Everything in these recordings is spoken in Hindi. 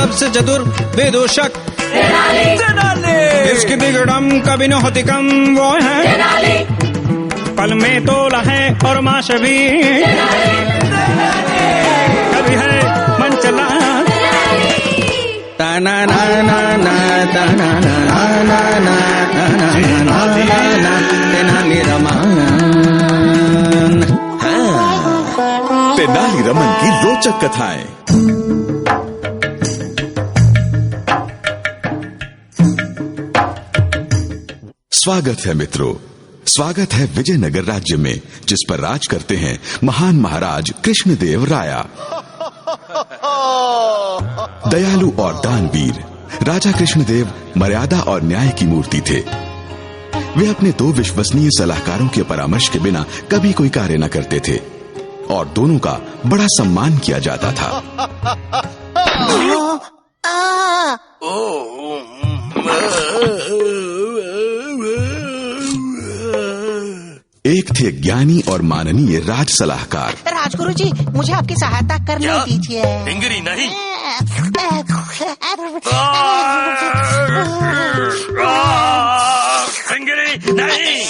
सबसे चतुर विदूषक इसकी बिगड़म कभी न होती कम वो है पल में तोला है और माश भी कभी है मन चला ता ना ना ना ना ता ना ना ना ना ना ना तेनाली रमन। तेनाली रमन की रोचक कथाएं। स्वागत है मित्रों, स्वागत है विजयनगर राज्य में, जिस पर राज करते हैं महान महाराज कृष्णदेव राया। दयालु और दानवीर राजा कृष्णदेव मर्यादा और न्याय की मूर्ति थे। वे अपने दो विश्वसनीय सलाहकारों के परामर्श के बिना कभी कोई कार्य न करते थे और दोनों का बड़ा सम्मान किया जाता था। एक थे ज्ञानी और माननीय राज सलाहकार। राजगुरु जी, मुझे आपकी सहायता करने दीजिए। टिंगरी नहीं। टिंगरी नहीं।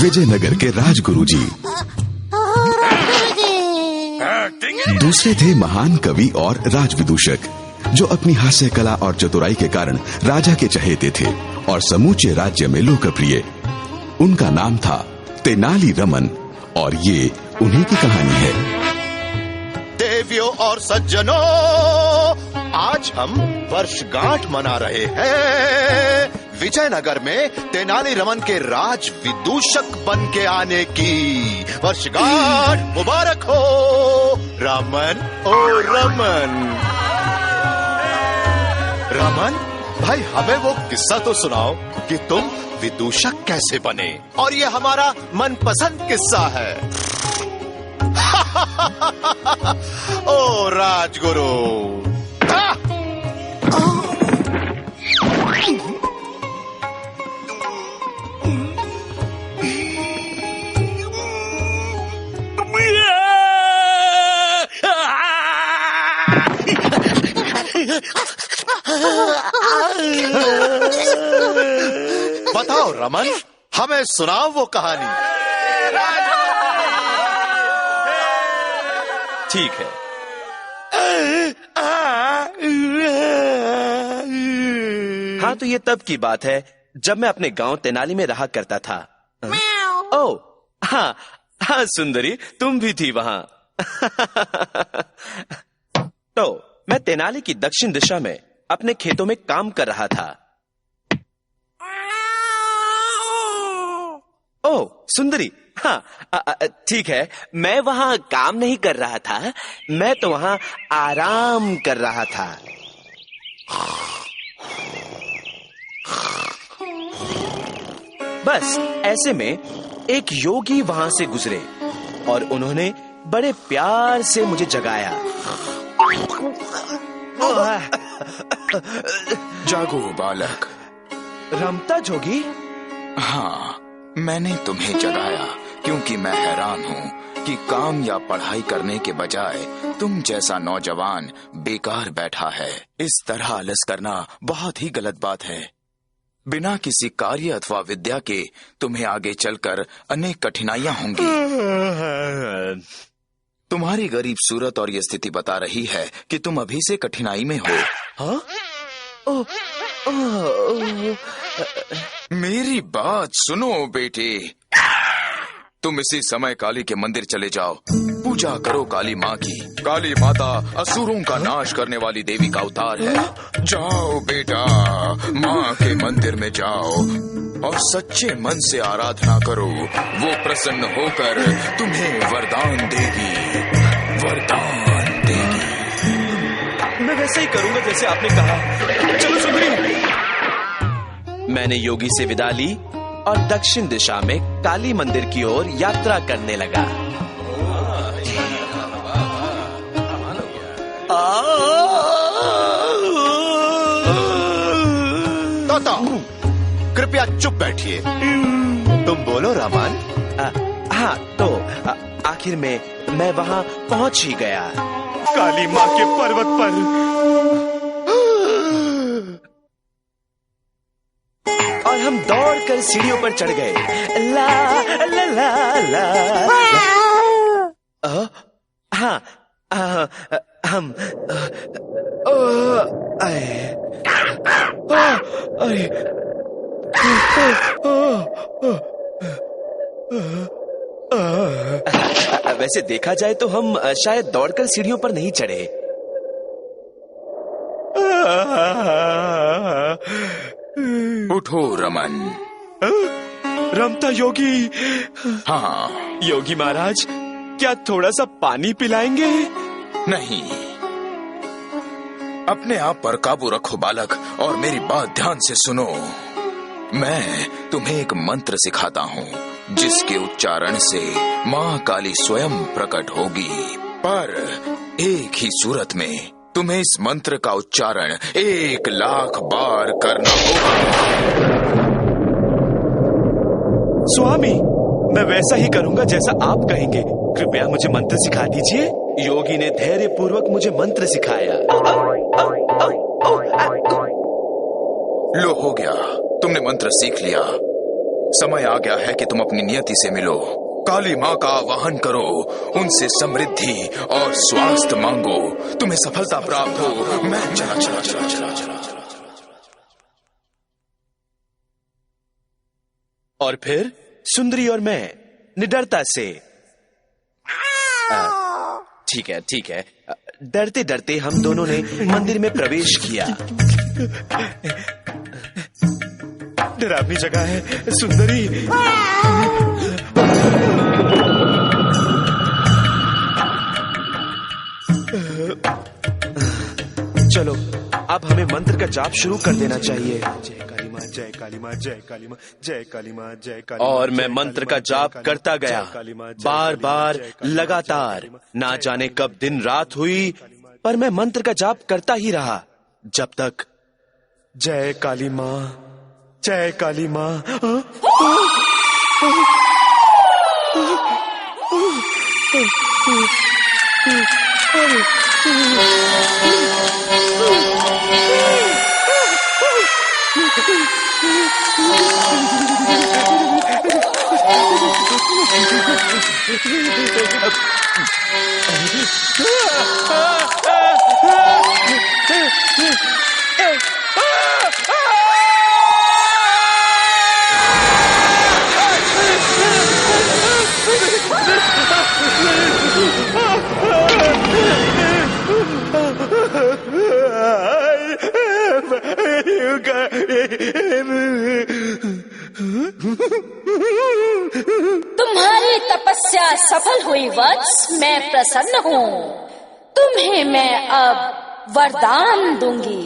विजयनगर के राजगुरु जी। दूसरे थे महान कवि और राजविदूषक, जो अपनी हास्य कला और चतुराई के कारण राजा के चहेते थे और समूचे राज्य में लोकप्रिय। उनका नाम था तेनाली रमन और ये उन्हीं की कहानी है। देवियों और सज्जनों, आज हम वर्षगांठ मना रहे हैं विजयनगर में तेनाली रमन के राज विदूषक बन के आने की। वर्षगांठ मुबारक हो रमन, ओ रमन। रमन भाई, हमें वो किस्सा तो सुनाओ कि तुम विदूषक कैसे बने, और ये हमारा मनपसंद किस्सा है। ओ राजगुरु। बताओ रमन, हमें सुनाओ वो कहानी। ठीक है। हाँ, तो ये तब की बात है जब मैं अपने गांव तेनाली में रहा करता था। ओह हाँ हाँ सुंदरी, तुम भी थी वहां। तो मैं तेनाली की दक्षिण दिशा में अपने खेतों में काम कर रहा था। ओह सुंदरी, हाँ ठीक है, मैं वहां काम नहीं कर रहा था, मैं तो वहां आराम कर रहा था। बस ऐसे में एक योगी वहां से गुजरे और उन्होंने बड़े प्यार से मुझे जगाया। जागो बालक। रमता जोगी? हाँ, मैंने तुम्हें जगाया क्योंकि मैं हैरान हूँ कि काम या पढ़ाई करने के बजाय तुम जैसा नौजवान बेकार बैठा है। इस तरह आलस करना बहुत ही गलत बात है। बिना किसी कार्य अथवा विद्या के तुम्हें आगे चलकर अनेक कठिनाइयां होंगी। तुम्हारी गरीब सूरत और ये स्थिति बता रही है कि तुम अभी से कठिनाई में हो। हाँ? मेरी बात सुनो बेटे, तुम इसी समय काली के मंदिर चले जाओ, पूजा करो काली माँ की। काली माता असुरों का नाश करने वाली देवी का अवतार है। जाओ बेटा, माँ के मंदिर में जाओ और सच्चे मन से आराधना करो। वो प्रसन्न होकर तुम्हें वरदान देगी, वरदान देगी। मैं वैसे ही करूंगा जैसे आपने कहा। चलो सुंदरी। मैंने योगी से विदा ली और दक्षिण दिशा में काली मंदिर की ओर यात्रा करने लगा। तोता, कृपया चुप बैठिए। तुम बोलो रामान। हाँ तो आखिर में मैं वहाँ पहुँच ही गया, काली माँ के पर्वत पर। और हम दौड़कर सीढ़ियों पर चढ़ गए। ला ला ला ला। हाँ हम वैसे देखा जाए तो हम शायद दौड़कर सीढ़ियों पर नहीं चढ़े। उठो रमन। रमता योगी। हाँ योगी महाराज, क्या थोड़ा सा पानी पिलाएंगे? नहीं, अपने आप पर काबू रखो बालक, और मेरी बात ध्यान से सुनो। मैं तुम्हें एक मंत्र सिखाता हूँ जिसके उच्चारण से माँ काली स्वयं प्रकट होगी, पर एक ही सूरत में तुम्हें इस मंत्र का उच्चारण 1,00,000 बार करना होगा। स्वामी, मैं वैसा ही करूंगा जैसा आप कहेंगे। कृपया मुझे मंत्र सिखा दीजिए। योगी ने धैर्य पूर्वक मुझे मंत्र सिखाया। लो, हो गया, तुमने मंत्र सीख लिया। समय आ गया है कि तुम अपनी नियति से मिलो। काली माँ का आवाहन करो, उनसे समृद्धि और स्वास्थ्य मांगो, तुम्हें सफलता प्राप्त हो। मैं चला। और फिर सुंदरी और मैं निडरता से, ठीक है, डरते डरते हम दोनों ने मंदिर में प्रवेश किया। डरावनी जगह है सुंदरी। चलो, अब हमें मंत्र का जाप शुरू कर देना चाहिए। जय काली माँ, जय काली माँ, जय काली माँ, जय काली माँ, जय काली माँ। और मैं मंत्र का जाप करता गया, बार बार लगातार। ना जाने कब दिन रात हुई, पर मैं मंत्र का जाप करता ही रहा, जब तक जय काली माँ, जय काली माँ। तुम्हारी तपस्या सफल हुई वत्स, मैं प्रसन्न हूँ। तुम्हें मैं अब वरदान दूंगी।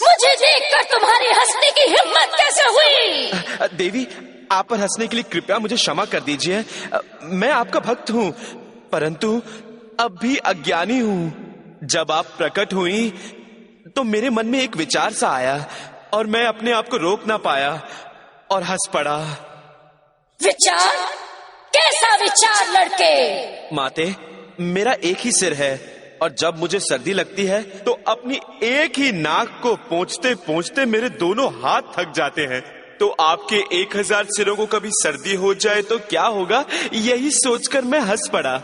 मुझे देखकर तुम्हारी हंसने की हिम्मत कैसे हुई? देवी, आप पर हंसने के लिए कृपया मुझे क्षमा कर दीजिए। मैं आपका भक्त हूँ, परंतु अब भी अज्ञानी हूँ। जब आप प्रकट हुई तो मेरे मन में एक विचार सा आया और मैं अपने आप को रोक ना पाया और हंस पड़ा। विचार? कैसा विचार लड़के? माते, मेरा एक ही सिर है और जब मुझे सर्दी लगती है तो अपनी एक ही नाक को पोंछते पोंछते मेरे दोनों हाथ थक जाते हैं। तो आपके 1000 सिरों को कभी सर्दी हो जाए तो क्या होगा, यही सोचकर मैं हंस पड़ा।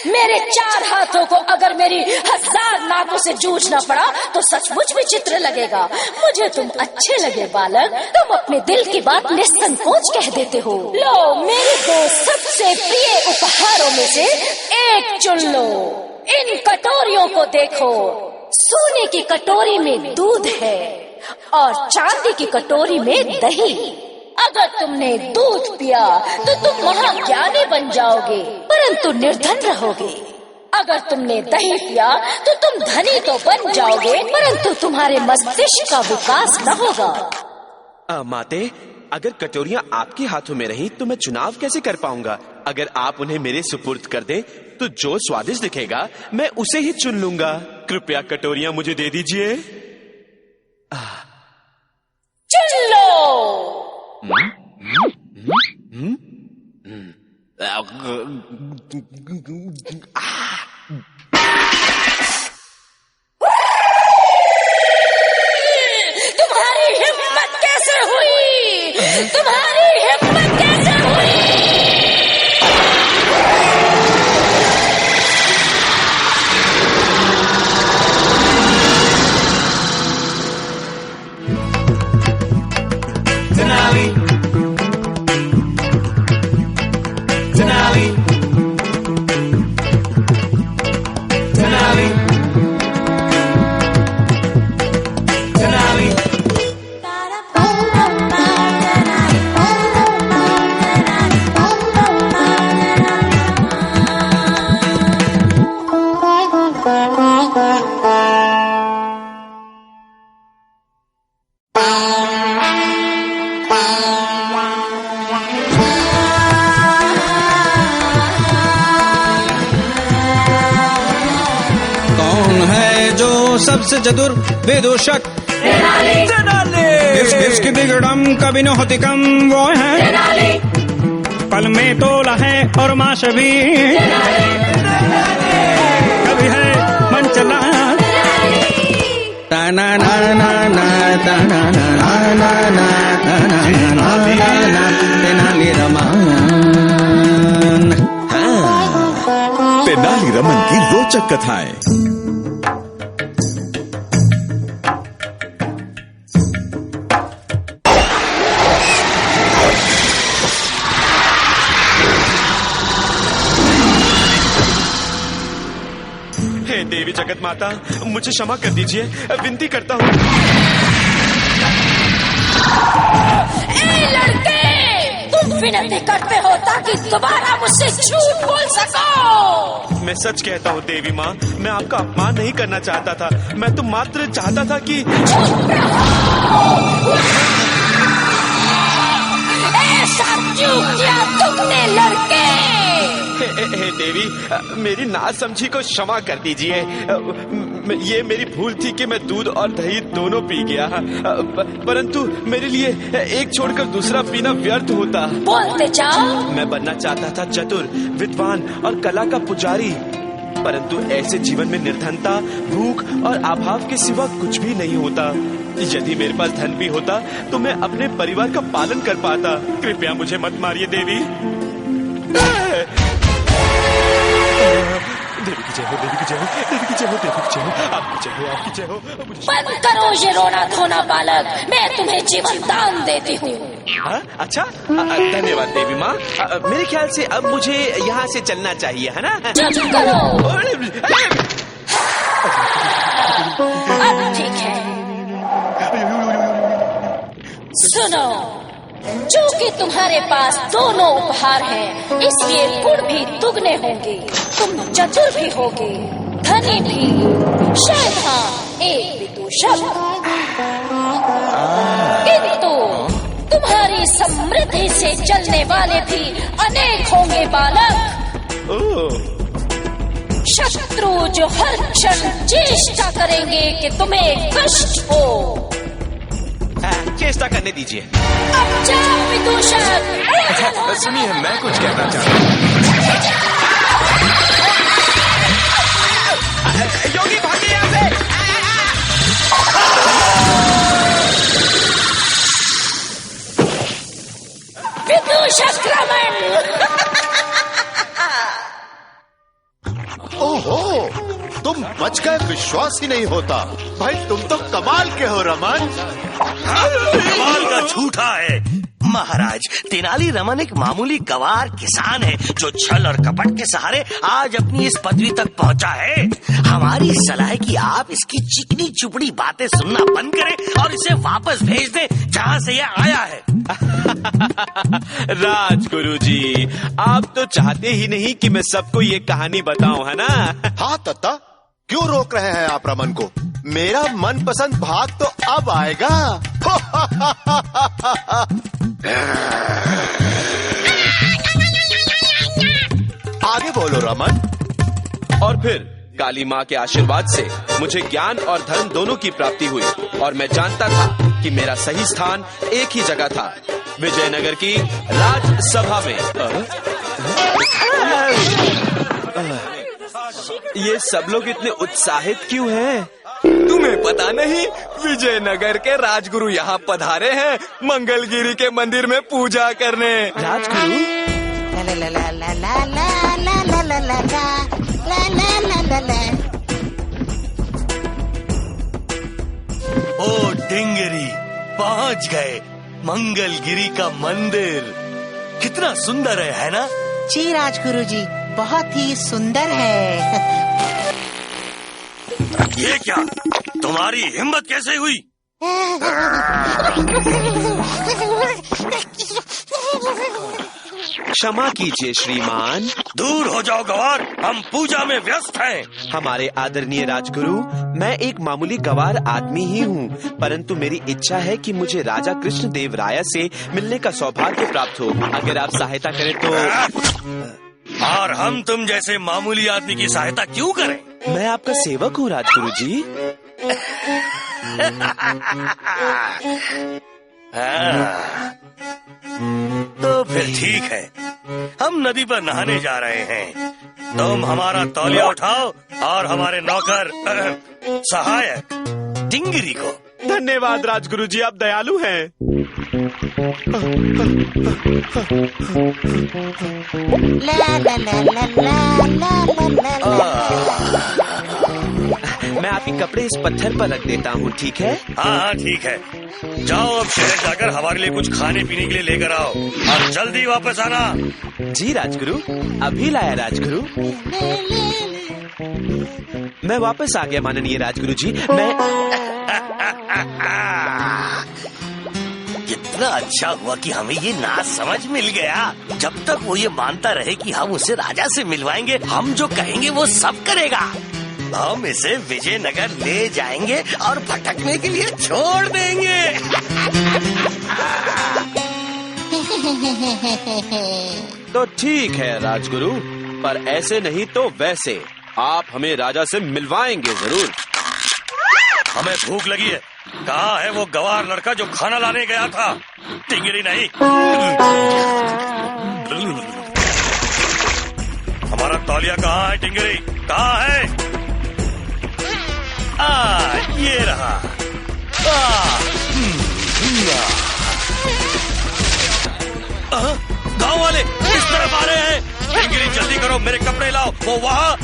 मेरे 4 हाथों को अगर मेरी 1000 नाकों से जूझना पड़ा तो सचमुच विचित्र लगेगा। मुझे तुम अच्छे लगे बालक, तुम अपने दिल की बात निसंकोच कह देते हो। लो, मेरे 2 सबसे प्रिय उपहारों में से एक चुन लो। इन कटोरियों को देखो। सोने की कटोरी में दूध है और चांदी की कटोरी में दही। अगर तुमने दूध पिया तो तुम महाज्ञानी बन जाओगे, परंतु निर्धन रहोगे। अगर तुमने दही पिया तो तुम धनी तो बन जाओगे, परंतु तुम्हारे मस्तिष्क का विकास न होगा। माते, अगर कटोरियां आपके हाथों में रही तो मैं चुनाव कैसे कर पाऊंगा? अगर आप उन्हें मेरे सुपुर्द कर दें तो जो स्वादिष्ट दिखेगा मैं उसे ही चुन लूंगा। कृपया कटोरियां मुझे दे दीजिए। चुन लो। तुम्हारी हिम्मत कैसे हुई? तुम्हारी हिम्मत कैसे हुई? Denali. Denali. Denali. Denali. कौन है जो सबसे चतुर विदूषक? इसकी बिगड़म कभी न होती कम, वो है पल में तोला है और माश भी कभी है मन चला। ताना ना ना ना ताना ना ना ना ताना ना ना तेनाली रमन। तेनाली रमन की रोचक कथाएं। हे देवी जगत माता, मुझे क्षमा कर दीजिए, विनती करता हूँ। ए लड़के, तुम विनती करते हो ताकि दोबारा मुझसे झूठ बोल सको। मैं सच कहता हूँ देवी माँ, मैं आपका अपमान नहीं करना चाहता था। मैं तो मात्र चाहता था कि ऐसा क्यों किया तुमने लड़के? हे देवी, मेरी नासमझी को क्षमा कर दीजिए। ये मेरी भूल थी कि मैं दूध और दही दोनों पी गया, परंतु मेरे लिए एक छोड़कर दूसरा पीना व्यर्थ होता। बोलते जाओ। मैं बनना चाहता था चतुर, विद्वान और कला का पुजारी, परंतु ऐसे जीवन में निर्धनता, भूख और अभाव के सिवा कुछ भी नहीं होता। यदि मेरे पास धन भी होता तो मैं अपने परिवार का पालन कर पाता। कृपया मुझे मत मारिए देवी। देवी की जय हो, देवी की जय हो, देवी की जय हो, देवी की जय हो, आपकी जय हो, आपकी जय हो। बंद करो ये रोना धोना बालक, मैं तुम्हें जीवन दान देती हूँ। अच्छा, धन्यवाद देवी माँ। मेरे ख्याल से अब मुझे यहाँ से चलना चाहिए, है ना? चुप करो। अब ठीक है। सुनो, चूंकि तुम्हारे पास दोनों उपहार हैं, इसलिए गुण भी दुगने होंगे। तुम चतुर भी होगे, धनी भी, शायद हाँ एक विदूषक। किंतु तुम्हारी समृद्धि से चलने वाले भी अनेक होंगे बालक। शत्रु जो हर क्षण चेष्टा करेंगे कि तुम्हें कष्ट हो। चेष्टा करने दीजिए। अब जाओ विदूषक। सुनिए, मैं कुछ कहना चाहता हूँ। योगी भागिए यहाँ से। विदूषक रमन। ओहो, तुम बच गए, विश्वास ही नहीं होता। भाई तुम तो कमाल के हो रमन। कमाल का झूठा है महाराज। तेनाली रमन एक मामूली गवार किसान है जो छल और कपट के सहारे आज अपनी इस पदवी तक पहुंचा है। हमारी सलाह है कि आप इसकी चिकनी चुपड़ी बातें सुनना बंद करें और इसे वापस भेज दें जहां से यह आया है। राजगुरु जी, आप तो चाहते ही नहीं कि मैं सबको ये कहानी बताऊं, है ना? हाँ तत्ता, क्यों रोक रहे हैं आप रमन को? मेरा मनपसंद भाग तो अब आएगा। आगे बोलो रमन। और फिर काली माँ के आशीर्वाद से मुझे ज्ञान और धर्म दोनों की प्राप्ति हुई और मैं जानता था कि मेरा सही स्थान एक ही जगह था, विजयनगर की राजसभा में। ये सब लोग इतने उत्साहित क्यों हैं? तुम्हें पता नहीं, विजयनगर के राजगुरु यहाँ पधारे हैं मंगलगिरी के मंदिर में पूजा करने। राजगुरु? ला ला ला ला ला ला ला ला ला ला ला ला। ओ टिंगरी, पहुँच गए मंगलगिरी का मंदिर। कितना सुंदर है ना? जी राजगुरु जी, बहुत ही सुंदर है। ये क्या, तुम्हारी हिम्मत कैसे हुई? क्षमा कीजिए श्रीमान। दूर हो जाओ गवार, हम पूजा में व्यस्त हैं। हमारे आदरणीय राजगुरु, मैं एक मामूली गवार आदमी ही हूँ, परंतु मेरी इच्छा है कि मुझे राजा कृष्णदेव राय से मिलने का सौभाग्य प्राप्त हो। अगर आप सहायता करें तो। और हम तुम जैसे मामूली आदमी की सहायता क्यों करें? मैं आपका सेवक हूँ राजगुरु जी। तो फिर ठीक है, हम नदी पर नहाने जा रहे हैं। तुम हमारा तौलिया उठाओ और हमारे नौकर सहायक टिंगरी को। धन्यवाद राजगुरु जी, आप दयालु हैं। ला ला ला ला ला ला ला। मैं आपके कपड़े इस पत्थर पर रख देता हूँ, ठीक है? हाँ ठीक है। जाओ अब शहर जाकर हमारे लिए कुछ खाने पीने के लिए लेकर आओ और जल्दी वापस आना। जी राजगुरु, अभी लाया राजगुरु। मैं वापस आ गया माननीय राजगुरु जी। मैं कितना अच्छा हुआ कि हमें ये ना समझ मिल गया। जब तक वो ये मानता रहे कि हम उसे राजा से मिलवाएंगे, हम जो कहेंगे वो सब करेगा। हम इसे विजयनगर ले जाएंगे और भटकने के लिए छोड़ देंगे। तो ठीक है राजगुरु, पर ऐसे नहीं तो वैसे आप हमें राजा से मिलवाएंगे जरूर। हमें भूख लगी है। कहाँ है वो गवार लड़का जो खाना लाने गया था? टिंगरी नहीं। हमारा तौलिया कहाँ है टिंगरी? कहाँ है? ये रहा। गांव वाले इस तरफ आ रहे हैं। टिंगरी जल्दी करो, मेरे कपड़े लाओ। वो वहाँ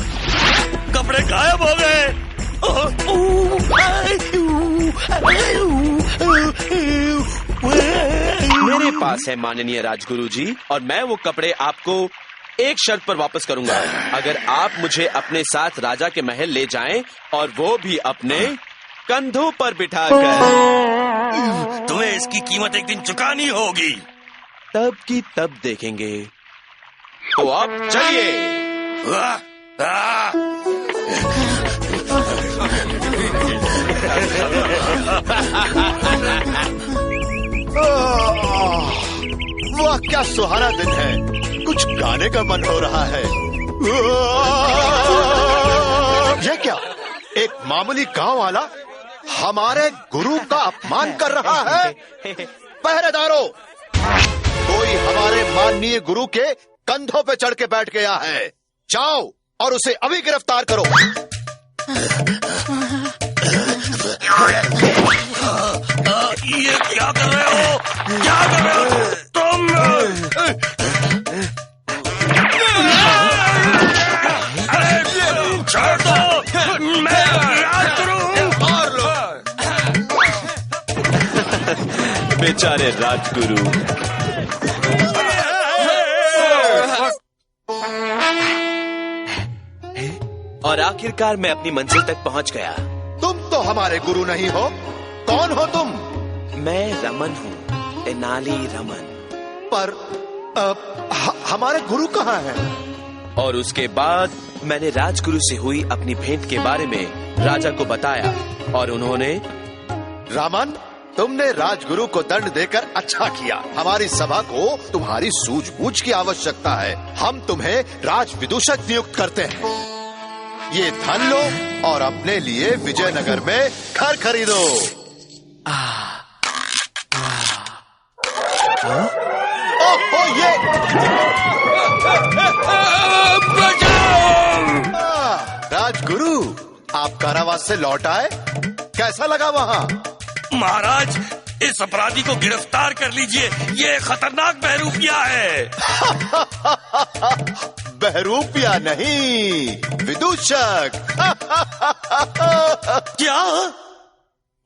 कपड़े गायब हो गए। मेरे पास है माननीय राजगुरु जी, और मैं वो कपड़े आपको एक शर्त पर वापस करूंगा। अगर आप मुझे अपने साथ राजा के महल ले जाएं और वो भी अपने कंधों पर बिठाकर। तुम्हें इसकी कीमत एक दिन चुकानी होगी। तब की तब देखेंगे। तो आप चलिए। वाह, क्या सुहाना दिन है। कुछ गाने का मन हो रहा है। यह क्या, एक मामूली गांव वाला हमारे गुरु का अपमान कर रहा है? पहरेदारों, कोई हमारे माननीय गुरु के कंधों पे चढ़ के बैठ गया है। जाओ और उसे अभी गिरफ्तार करो। ये क्या कर रहे हो? क्या कर रहे हो तुम? छोड़ दो, मैं राजगुरु हूँ। बेचारे राजगुरु। और आखिरकार मैं अपनी मंजिल तक पहुंच गया। तुम तो हमारे गुरु नहीं हो। कौन हो तुम? मैं रमन हूँ, तेनाली रमन। पर हमारे गुरु कहाँ हैं? और उसके बाद मैंने राजगुरु से हुई अपनी भेंट के बारे में राजा को बताया, और उन्होंने। रामन, तुमने राजगुरु को दंड देकर अच्छा किया। हमारी सभा को तुम्हारी सूझबूझ की आवश्यकता है। हम तुम्हें राज विदूषक नियुक्त करते हैं। ये धन लो और अपने लिए विजयनगर में घर खरीदो। ओह ये राजगुरु, आप कारावास से लौट आए, कैसा लगा वहाँ? महाराज, इस अपराधी को गिरफ्तार कर लीजिए, ये खतरनाक बहरूपिया है। बहरूपिया नहीं, विदूषक। क्या?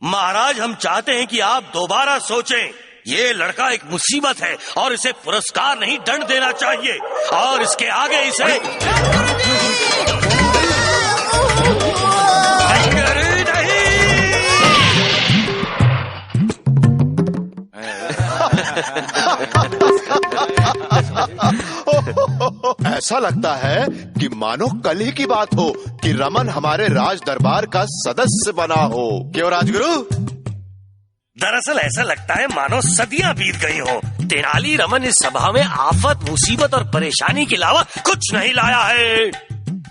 महाराज, हम चाहते हैं कि आप दोबारा सोचें। ये लड़का एक मुसीबत है और इसे पुरस्कार नहीं दंड देना चाहिए, और इसके आगे इसे ऐसा लगता है कि मानो कल ही की बात हो कि रमन हमारे राज दरबार का सदस्य बना हो। क्यों राजगुरु? दरअसल ऐसा लगता है मानो सदियां बीत गई हो। तेनाली रमन इस सभा में आफत, मुसीबत और परेशानी के अलावा कुछ नहीं लाया है।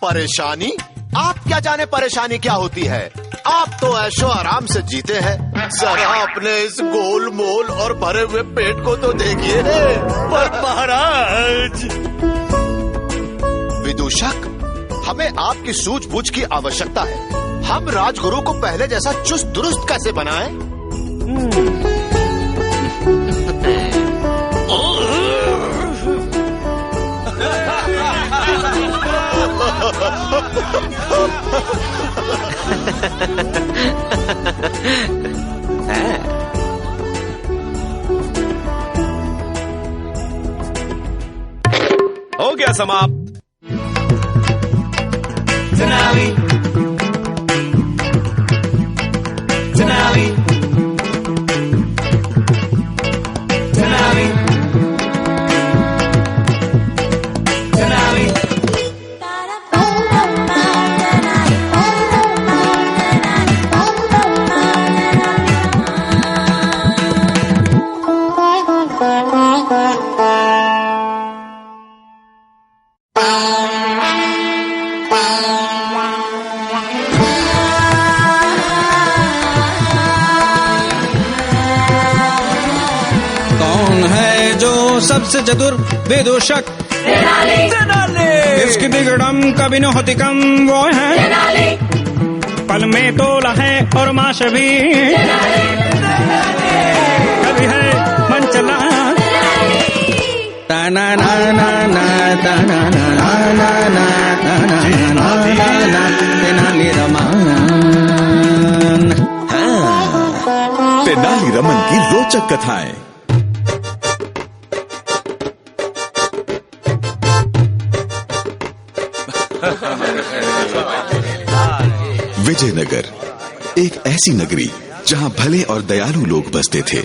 परेशानी? आप क्या जाने परेशानी क्या होती है। आप तो ऐशो आराम से जीते हैं। जरा अपने इस गोल मोल और भरे हुए पेट को तो देखिए। पर महाराज, विदूषक, हमें आपकी सूझबूझ की आवश्यकता है। हम राजगुरु को पहले जैसा चुस्त दुरुस्त कैसे बनाएं? हो गया समाप्त। तेनाली तेनाली तेनाली तेनाली सबसे चतुर विदूषक इसकी बिगड़म कभी न होती कम, वो है पल में तोला है और माश भी कभी है मन चला। ताना ना ना ना ताना ना ना ना ना ना तेनाली रमन। तेनाली रमन की रोचक कथाएं। विजयनगर एक ऐसी नगरी जहां भले और दयालु लोग बसते थे।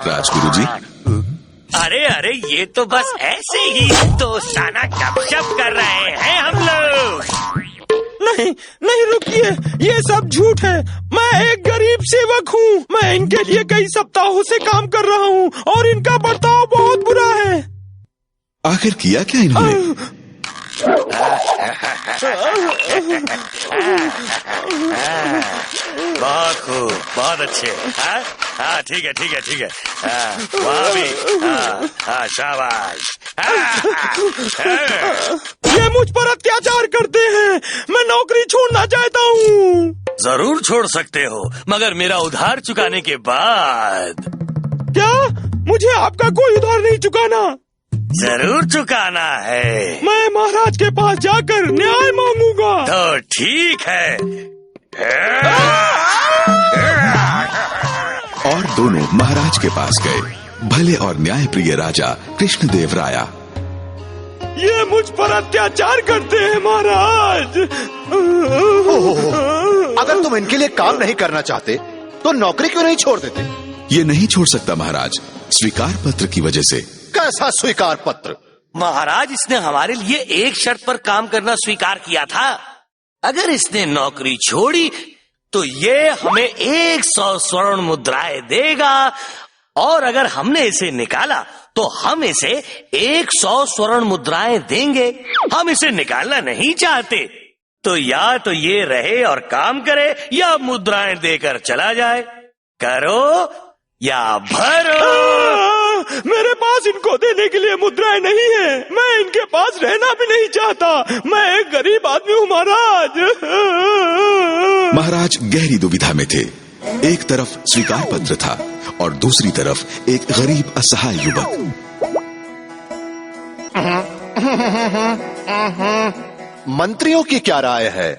राजगुरु जी, अरे अरे, ये तो बस ऐसे ही दोस्ताना गपशप कर रहे हैं हम लोग। नहीं नहीं, रुकिए, ये सब झूठ है। मैं एक गरीब सेवक हूँ। मैं इनके लिए कई सप्ताहों से काम कर रहा हूँ और इनका बर्ताव बहुत बुरा है। आखिर किया क्या इन्होंने? बहुत खूब, बहुत अच्छे। हाँ, ठीक है ठीक है ठीक है। वहाँ भी, हाँ, शाबाश। ये मुझ पर अत्याचार करते हैं। मैं नौकरी छोड़ना चाहता हूँ। जरूर छोड़ सकते हो, मगर मेरा उधार चुकाने के बाद। क्या? मुझे आपका कोई उधार नहीं चुकाना? जरूर चुकाना है। मैं महाराज के पास जाकर न्याय मांगूंगा। तो ठीक है। और दोनों महाराज के पास गए। भले और न्यायप्रिय राजा कृष्णदेव राया। ये मुझ पर अत्याचार करते हैं महाराज। अगर तुम इनके लिए काम नहीं करना चाहते तो नौकरी क्यों नहीं छोड़ देते? ये नहीं छोड़ सकता महाराज, स्वीकार पत्र की वजह से। कैसा स्वीकार पत्र? महाराज, इसने हमारे लिए एक शर्त पर काम करना स्वीकार किया था। अगर इसने नौकरी छोड़ी तो ये हमें 100 स्वर्ण मुद्राएं देगा, और अगर हमने इसे निकाला तो हम इसे 100 स्वर्ण मुद्राएं देंगे। हम इसे निकालना नहीं चाहते, तो या तो ये रहे और काम करे, या मुद्राएं देकर चला जाए। करो या भरो। मेरे पास इनको देने के लिए मुद्राएं नहीं है। मैं इनके पास रहना भी नहीं चाहता। मैं एक गरीब आदमी हूँ महाराज। महाराज गहरी दुविधा में थे। एक तरफ स्वीकार पत्र था और दूसरी तरफ एक गरीब असहाय युवक। मंत्रियों की क्या राय है?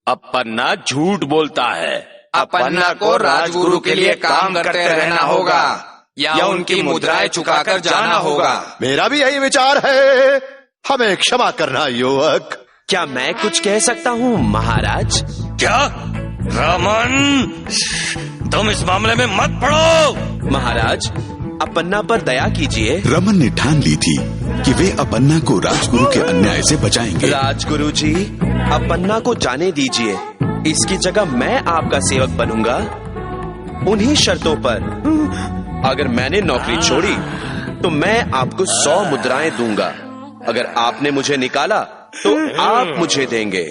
अब पन्ना झूठ बोलता है। अपन्ना को राजगुरु के लिए काम करते रहना होगा, या उनकी मुद्राएं चुकाकर जाना होगा। मेरा भी यही विचार है। हमें क्षमा करना युवक। क्या मैं कुछ कह सकता हूँ महाराज? क्या रमन, तुम इस मामले में मत पड़ो। महाराज, अपन्ना पर दया कीजिए। रमन ने ठान ली थी कि वे अपन्ना को राजगुरु के अन्याय से बचाएंगे। राजगुरु जी, अपन्ना को जाने दीजिए। इसकी जगह मैं आपका सेवक बनूंगा, उन्हीं शर्तों पर। अगर मैंने नौकरी छोड़ी तो मैं आपको 100 मुद्राएं दूंगा। अगर आपने मुझे निकाला तो आप मुझे देंगे।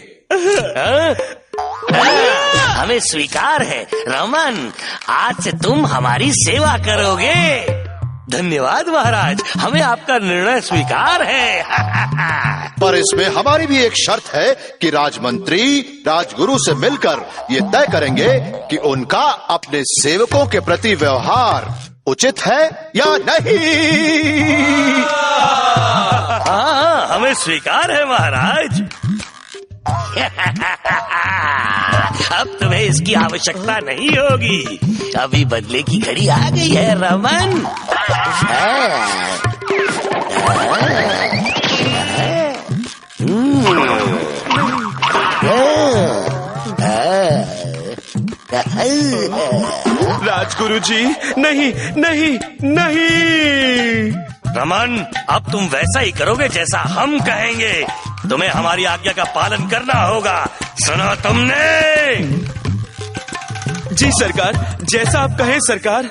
हमें स्वीकार है रमन, आज से तुम हमारी सेवा करोगे। धन्यवाद महाराज, हमें आपका निर्णय स्वीकार है। पर इसमें हमारी भी एक शर्त है कि राजमंत्री राजगुरु से मिलकर ये तय करेंगे कि उनका अपने सेवकों के प्रति व्यवहार उचित है या नहीं। हाँ, हमें स्वीकार है महाराज। अब तुम्हें इसकी आवश्यकता नहीं होगी। अभी बदले की घड़ी आ गई है रमन। राजगुरु जी, नहीं नहीं नहीं। रमन, अब तुम वैसा ही करोगे जैसा हम कहेंगे। तुम्हें हमारी आज्ञा का पालन करना होगा, सुना तुमने? जी सरकार, जैसा आप कहें सरकार।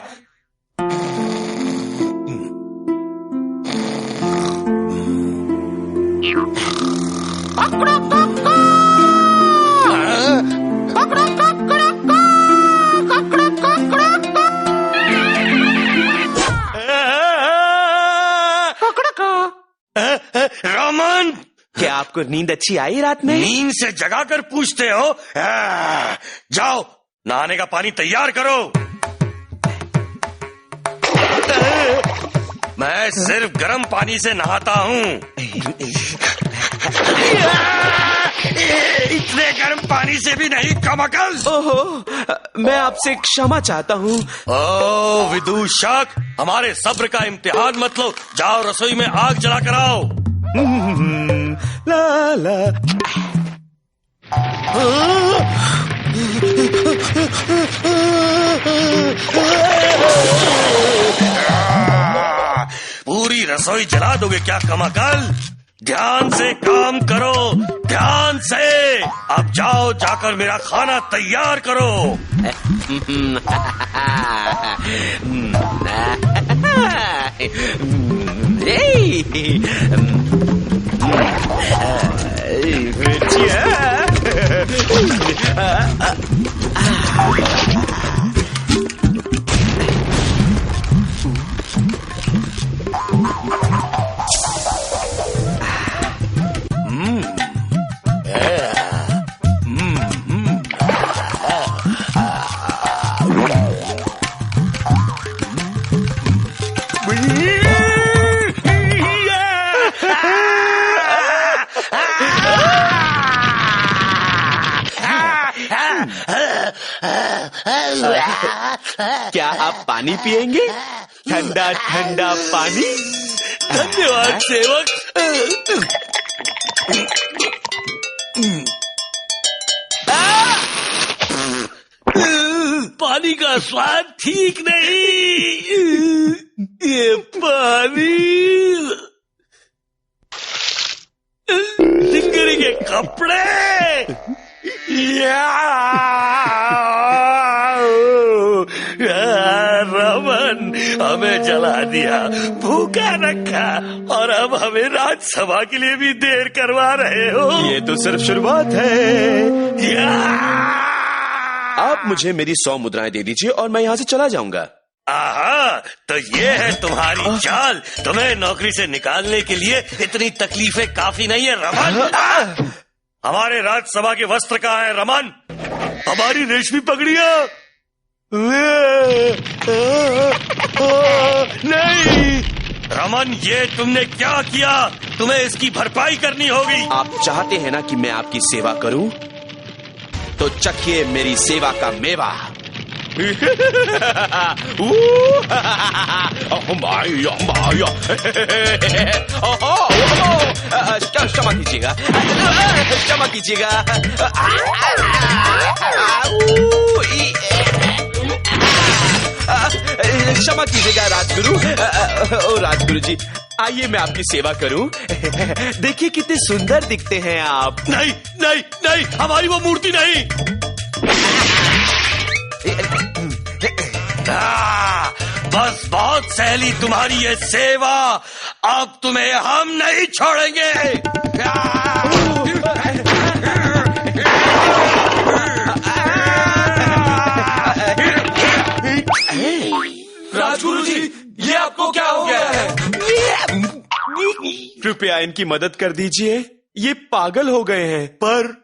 रमन, क्या आपको नींद अच्छी आई रात में? नींद से जगाकर पूछते हो? जाओ, नहाने का पानी तैयार करो। मैं सिर्फ गर्म पानी से नहाता हूँ। इतने गर्म पानी से भी नहीं, कमअकल। ओहो, मैं आपसे क्षमा चाहता हूँ। ओ विदूषक, हमारे सब्र का इम्तिहान मत लो। जाओ रसोई में आग जला कर आओ। ला ला। पूरी रसोई जला दोगे क्या कमअकल? ध्यान से काम करो, ध्यान से। अब जाओ, जाकर मेरा खाना तैयार करो। क्या आप पानी पिएंगे? ठंडा ठंडा पानी। धन्यवाद सेवक। पानी का स्वाद ठीक नहीं। ये पानी सिंगरी के कपड़े। हमें जला दिया, भूखा रखा, और अब हमें राज्यसभा के लिए भी देर करवा रहे हो। ये तो सिर्फ शुरुआत है। आप मुझे मेरी 100 मुद्राएं दे दीजिए और मैं यहाँ से चला जाऊंगा। आहा, तो ये है तुम्हारी चाल। तुम्हें नौकरी से निकालने के लिए इतनी तकलीफें काफी नहीं है रमन। हमारे राज्यसभा के वस्त्र कहाँ है रमन? हमारी रेशमी पगड़ियां? नहीं रमन, ये तुमने क्या किया? तुम्हें इसकी भरपाई करनी होगी। आप चाहते हैं ना कि मैं आपकी सेवा करूं? तो चखिए मेरी सेवा का मेवा। क्षमा कीजिएगा, क्षमा कीजिएगा। क्षमा कीजिएगा राजगुरु। राजगुरु जी, आइए मैं आपकी सेवा करूं। देखिए कितने सुंदर दिखते हैं आप। नहीं नहीं नहीं, हमारी वो मूर्ति नहीं। बस बहुत सहेली तुम्हारी ये सेवा, अब तुम्हें हम नहीं छोड़ेंगे। राजगुरु जी, ये आपको क्या हो गया है? कृपया इनकी मदद कर दीजिए, ये पागल हो गए हैं। पर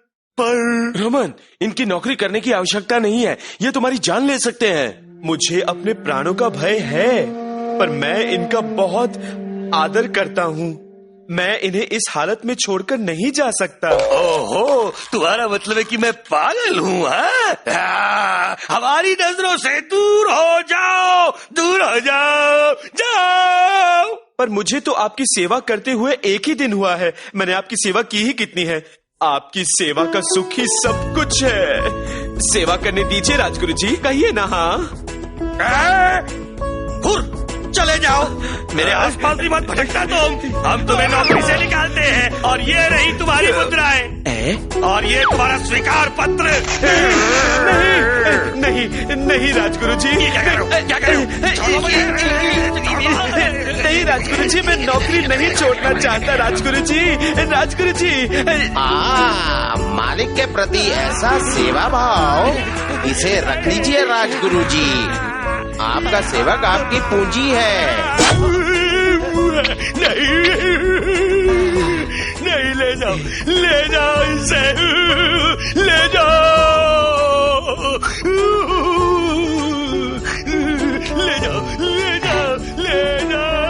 रमन, इनकी नौकरी करने की आवश्यकता नहीं है, ये तुम्हारी जान ले सकते हैं। मुझे अपने प्राणों का भय है, पर मैं इनका बहुत आदर करता हूँ। मैं इन्हें इस हालत में छोड़कर नहीं जा सकता। ओहो, तुम्हारा मतलब है कि मैं पागल हूँ? हमारी नजरों से दूर हो जाओ, दूर हो जाओ, जाओ। पर मुझे तो आपकी सेवा करते हुए एक ही दिन हुआ है। मैंने आपकी सेवा की ही कितनी है। आपकी सेवा का सुख ही सब कुछ है। सेवा करने दीजिए राजगुरु जी, कहिए ना। हाँ, चले जाओ, मेरे आसपास भी मत भटकना तुम। हम तुम्हें नौकरी से निकालते हैं, और ये रही तुम्हारी मुद्राएं, और ये तुम्हारा स्वीकार पत्र। नहीं नहीं नहीं राजगुरु जी, क्या कह रहे हो? नहीं राजगुरु जी, मैं नौकरी नहीं छोड़ना चाहता। राजगुरु जी, राजगुरु जी। मालिक के प्रति ऐसा सेवा भाव, इसे रख लीजिए राजगुरु जी। आपका सेवक आपकी पूंजी है। नहीं, ले जाओ इसे, ले जाओ, ले जाओ, ले जाओ, ले जाओ।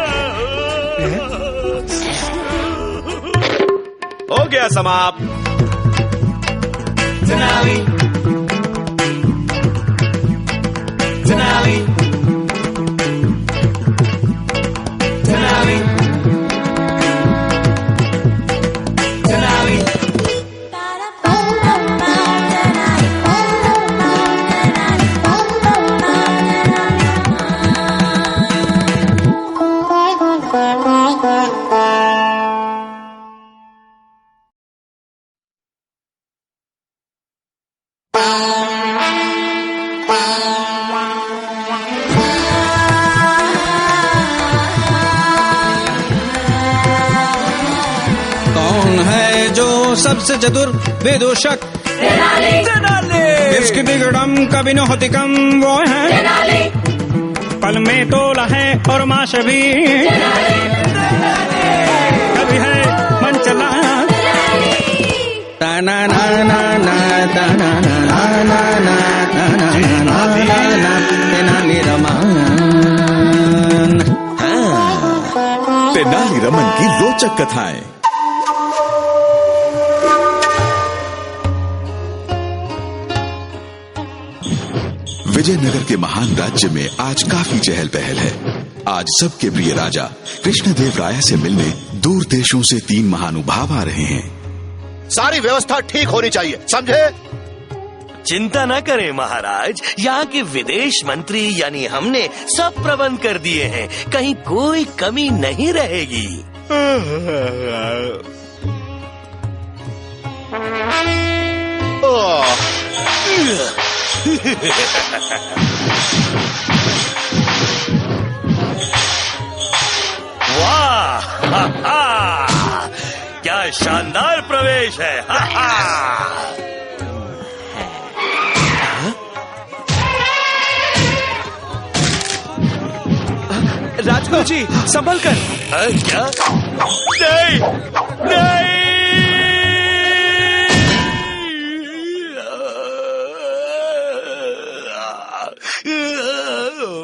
हो गया समाप्त। सबसे चतुर विदूषक इसकी बिगड़म कभी न होती कम, वो है पल में तोला है और माश भी कभी है मन चला। ताना ना ना ना ताना ना ना ना ना ना ना तेनाली रमन। तेनाली रमन की रोचक कथाएं। विजयनगर के महान राज्य में आज काफी चहल पहल है। आज सबके प्रिय राजा कृष्णदेव राय से मिलने दूर देशों से 3 महानुभाव आ रहे हैं। सारी व्यवस्था ठीक होनी चाहिए, समझे? चिंता न करें महाराज, यहाँ के विदेश मंत्री यानी हमने सब प्रबंध कर दिए हैं, कहीं कोई कमी नहीं रहेगी। क्या शानदार प्रवेश है। राजगुरु जी संभल कर। क्या? नहीं नहीं।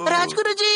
राजगुरु जी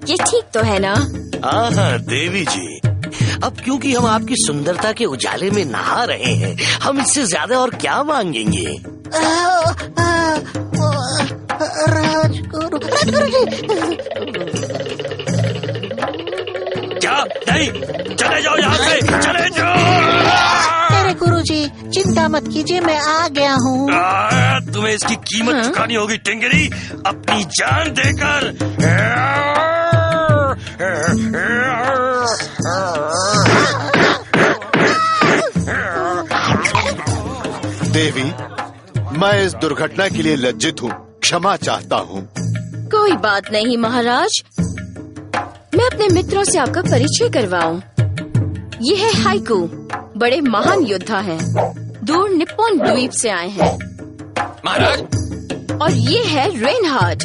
ये ठीक तो है ना? हाँ देवी जी, अब क्योंकि हम आपकी सुंदरता के उजाले में नहा रहे हैं, हम इससे ज्यादा और क्या मांगेंगे? राजगुरु जी क्या? नहीं, चले जाओ यहाँ से, चले जाओ। मेरे गुरु जी चिंता मत कीजिए, मैं आ गया हूँ। तुम्हें इसकी कीमत चुकानी होगी टिंगरी, अपनी जान देकर। देवी, मैं इस दुर्घटना के लिए लज्जित हूँ, क्षमा चाहता हूँ। कोई बात नहीं महाराज, मैं अपने मित्रों से आपका परिचय करवाऊं। ये है हाइकू, बड़े महान योद्धा हैं, दूर निप्पॉन द्वीप से आए हैं। महाराज। और ये है रेनहार्ड,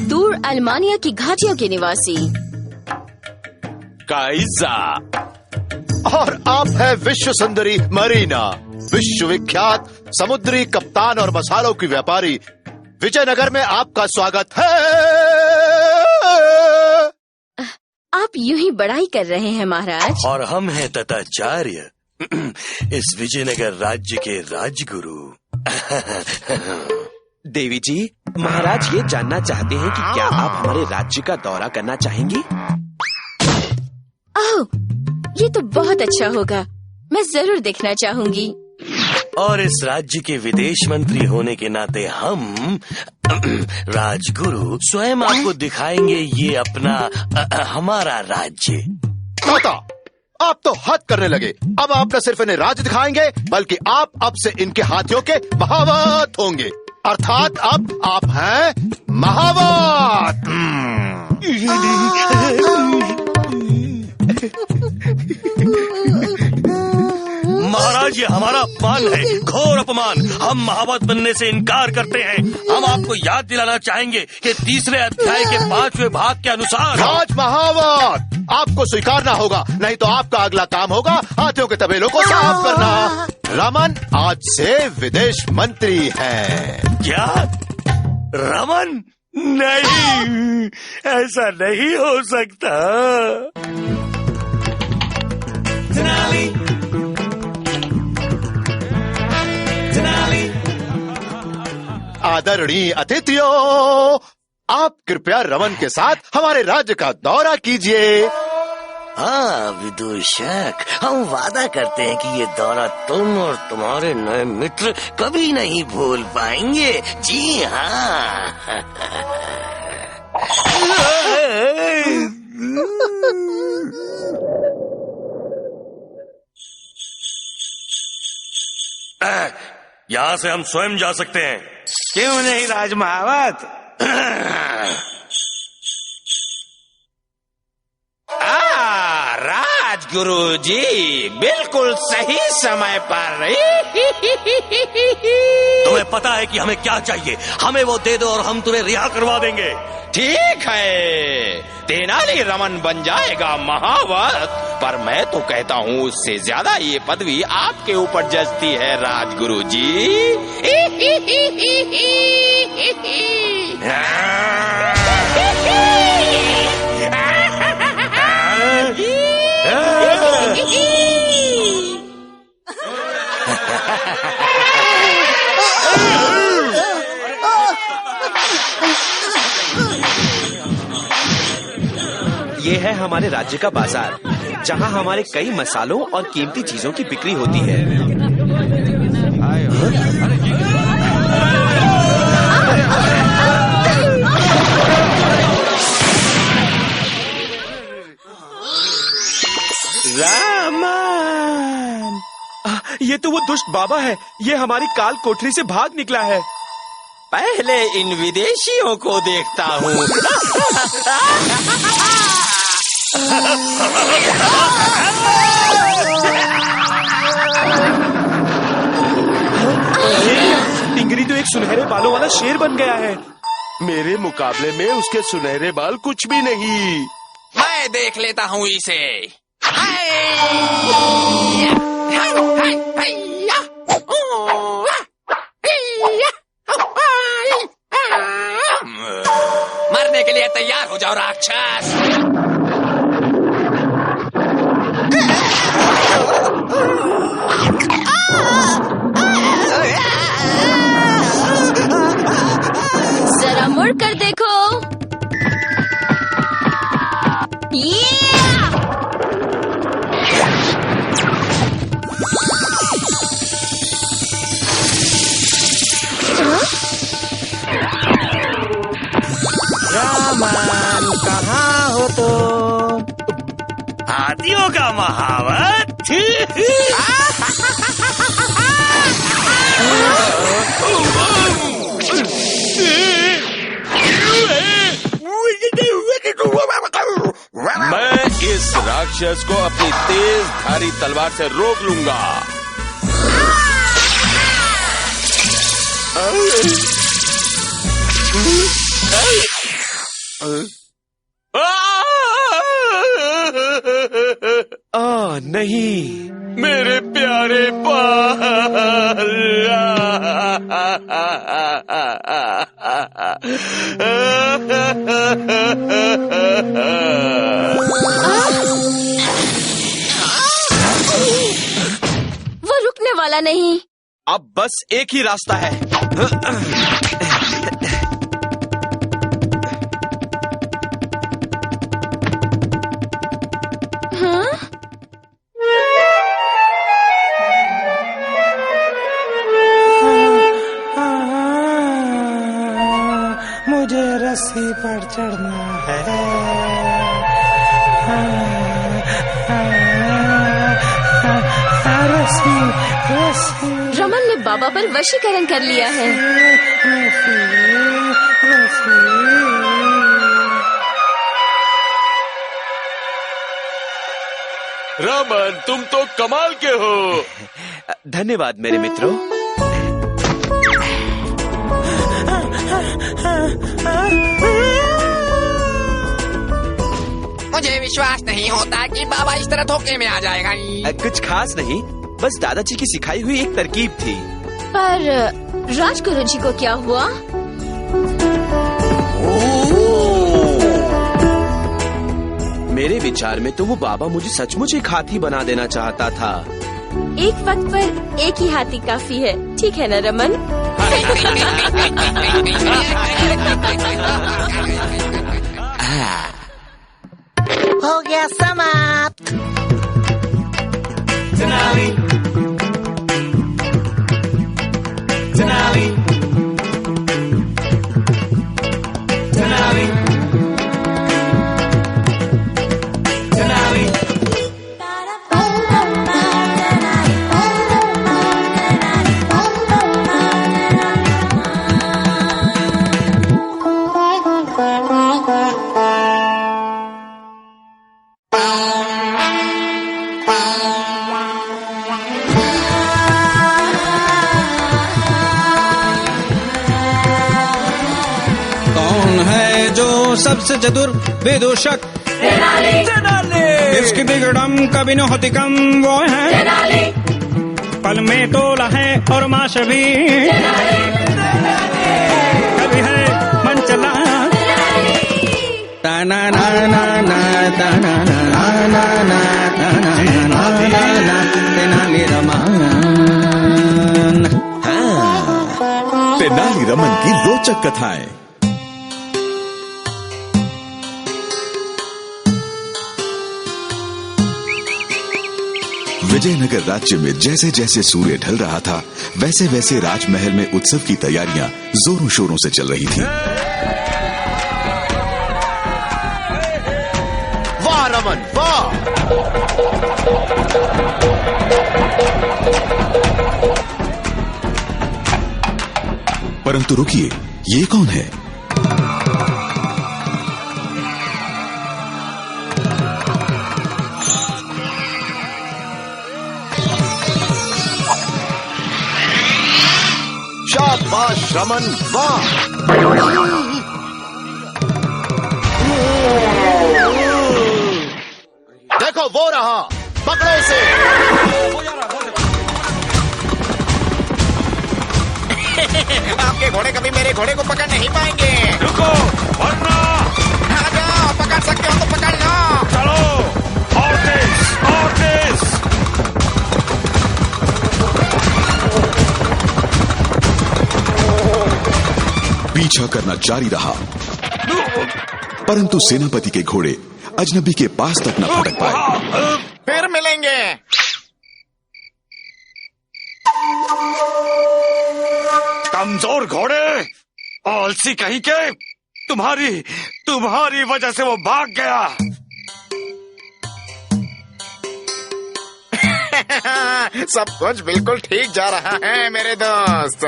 दूर अल्मानिया की घाटियों के निवासी। काइजा। और आप है विश्व सुंदरी मरीना, विश्वविख्यात समुद्री कप्तान और मसालों की व्यापारी। विजयनगर में आपका स्वागत है। आप यूं ही बड़ाई कर रहे हैं महाराज। और हम हैं तथाचार्य, इस विजयनगर राज्य के राजगुरु। देवी जी, महाराज ये जानना चाहते हैं कि क्या आप हमारे राज्य का दौरा करना चाहेंगी? ओह, ये तो बहुत अच्छा होगा, मैं जरूर देखना चाहूंगी। और इस राज्य के विदेश मंत्री होने के नाते हम राजगुरु स्वयं आपको दिखाएंगे ये अपना हमारा राज्य। माता, आप तो हद करने लगे। अब आप न सिर्फ इन्हें राज्य दिखाएंगे, बल्कि आप अब से इनके हाथियों के महावत होंगे। अर्थात अब आप हैं महावत। महाराज, ये हमारा अपमान है, घोर अपमान। हम महावत बनने से इनकार करते हैं। हम आपको याद दिलाना चाहेंगे कि तीसरे अध्याय के 5वें भाग के अनुसार राज महावत आपको स्वीकारना होगा, नहीं तो आपका अगला काम होगा हाथियों के तबेलों को साफ करना। रमन आज से विदेश मंत्री है। क्या? रमन? नहीं, ऐसा नहीं हो सकता। आदरणीय अतिथियों, आप कृपया रमन के साथ हमारे राज्य का दौरा कीजिए। हाँ विदूषक, हम वादा करते हैं कि ये दौरा तुम और तुम्हारे नए मित्र कभी नहीं भूल पाएंगे। जी हाँ। यहाँ से हम स्वयं जा सकते हैं। क्यों नहीं राज महावत? राजगुरु जी बिल्कुल सही समय पर। तुम्हें पता है कि हमें क्या चाहिए, हमें वो दे दो और हम तुम्हें रिहा करवा देंगे। ठीक है, तेनाली रमन बन जाएगा महावत, पर मैं तो कहता हूँ उससे ज्यादा ये पदवी आपके ऊपर जचती है राजगुरु जी। ये है हमारे राज्य का बाजार, जहाँ हमारे कई मसालों और कीमती चीजों की बिक्री होती है। रामन, ये तो वो दुष्ट बाबा है, ये हमारी काल कोठरी से भाग निकला है। पहले इन विदेशियों को देखता हूँ। टिंगरी तो एक सुनहरे बालों वाला शेर बन गया है। मेरे मुकाबले में उसके सुनहरे बाल कुछ भी नहीं। मैं देख लेता हूँ इसे। मरने के लिए तैयार हो जाओ राक्षस। जरा मुड़ कर देखो। रामन, कहाँ हो तो? हाथियों का महावत। मैं इस राक्षस को अपनी तेज धारी तलवार से रोक लूंगा। नहीं, मेरे प्यारे बाल। वो रुकने वाला नहीं। अब बस एक ही रास्ता है। मुझे रस्सी पर चढ़ना है। रस्सी, रस्सी। रमन ने बाबा पर वशीकरण कर लिया है। रमन, तुम तो कमाल के हो। धन्यवाद मेरे मित्रों। मुझे विश्वास नहीं होता कि बाबा इस तरह धोखे में आ जाएगा। कुछ खास नहीं, बस दादाजी की सिखाई हुई एक तरकीब थी। पर राजगुरु जी को क्या हुआ? मेरे विचार में तो वो बाबा मुझे सचमुच एक हाथी बना देना चाहता था। एक वक्त पर एक ही हाथी काफी है, ठीक है ना रमन? हो गया समाप्त। गांव सबसे चतुर विदूषक इसकी बिगड़म कभी न होती कम वो है पल में तोला है और माश भी कभी है मन चला ता ना ना ना ना ता ना ना ना ना ना ना ना ना तेनाली रमन। तेनाली रमन की रोचक कथाएं। विजयनगर राज्य में जैसे जैसे सूर्य ढल रहा था वैसे वैसे राजमहल में उत्सव की तैयारियां जोरों शोरों से चल रही थी। वाह रमन वाह! परंतु रुकिए, ये कौन है? शाबाश रमन वाह! देखो वो रहा, पकड़ो इसे। आपके घोड़े कभी मेरे घोड़े को पकड़ नहीं पाएंगे। रुको वरना आ जाओ, पकड़ सकते हो तो पकड़ लो। चलो और तेज। पीछा करना जारी रहा परंतु सेनापति के घोड़े अजनबी के पास तक न फटक पाए। फिर मिलेंगे। कमजोर घोड़े, आलसी कहीं के, तुम्हारी वजह से वो भाग गया। सब कुछ बिल्कुल ठीक जा रहा है मेरे दोस्त।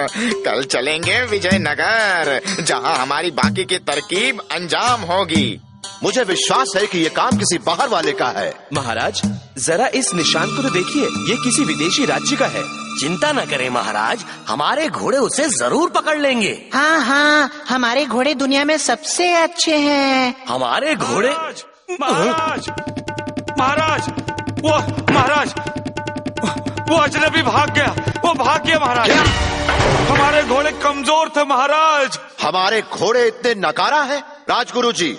कल चलेंगे विजयनगर, जहां हमारी बाकी की तरकीब अंजाम होगी। मुझे विश्वास है कि ये काम किसी बाहर वाले का है। महाराज जरा इस निशान को तो देखिए, ये किसी विदेशी राज्य का है। चिंता न करें महाराज, हमारे घोड़े उसे जरूर पकड़ लेंगे। हाँ हाँ, हमारे घोड़े दुनिया में सबसे अच्छे हैं। हमारे घोड़े महाराज वो अजनबी भाग गया महाराज। हमारे घोड़े कमजोर थे महाराज। हमारे घोड़े इतने नकारा है? राजगुरु जी,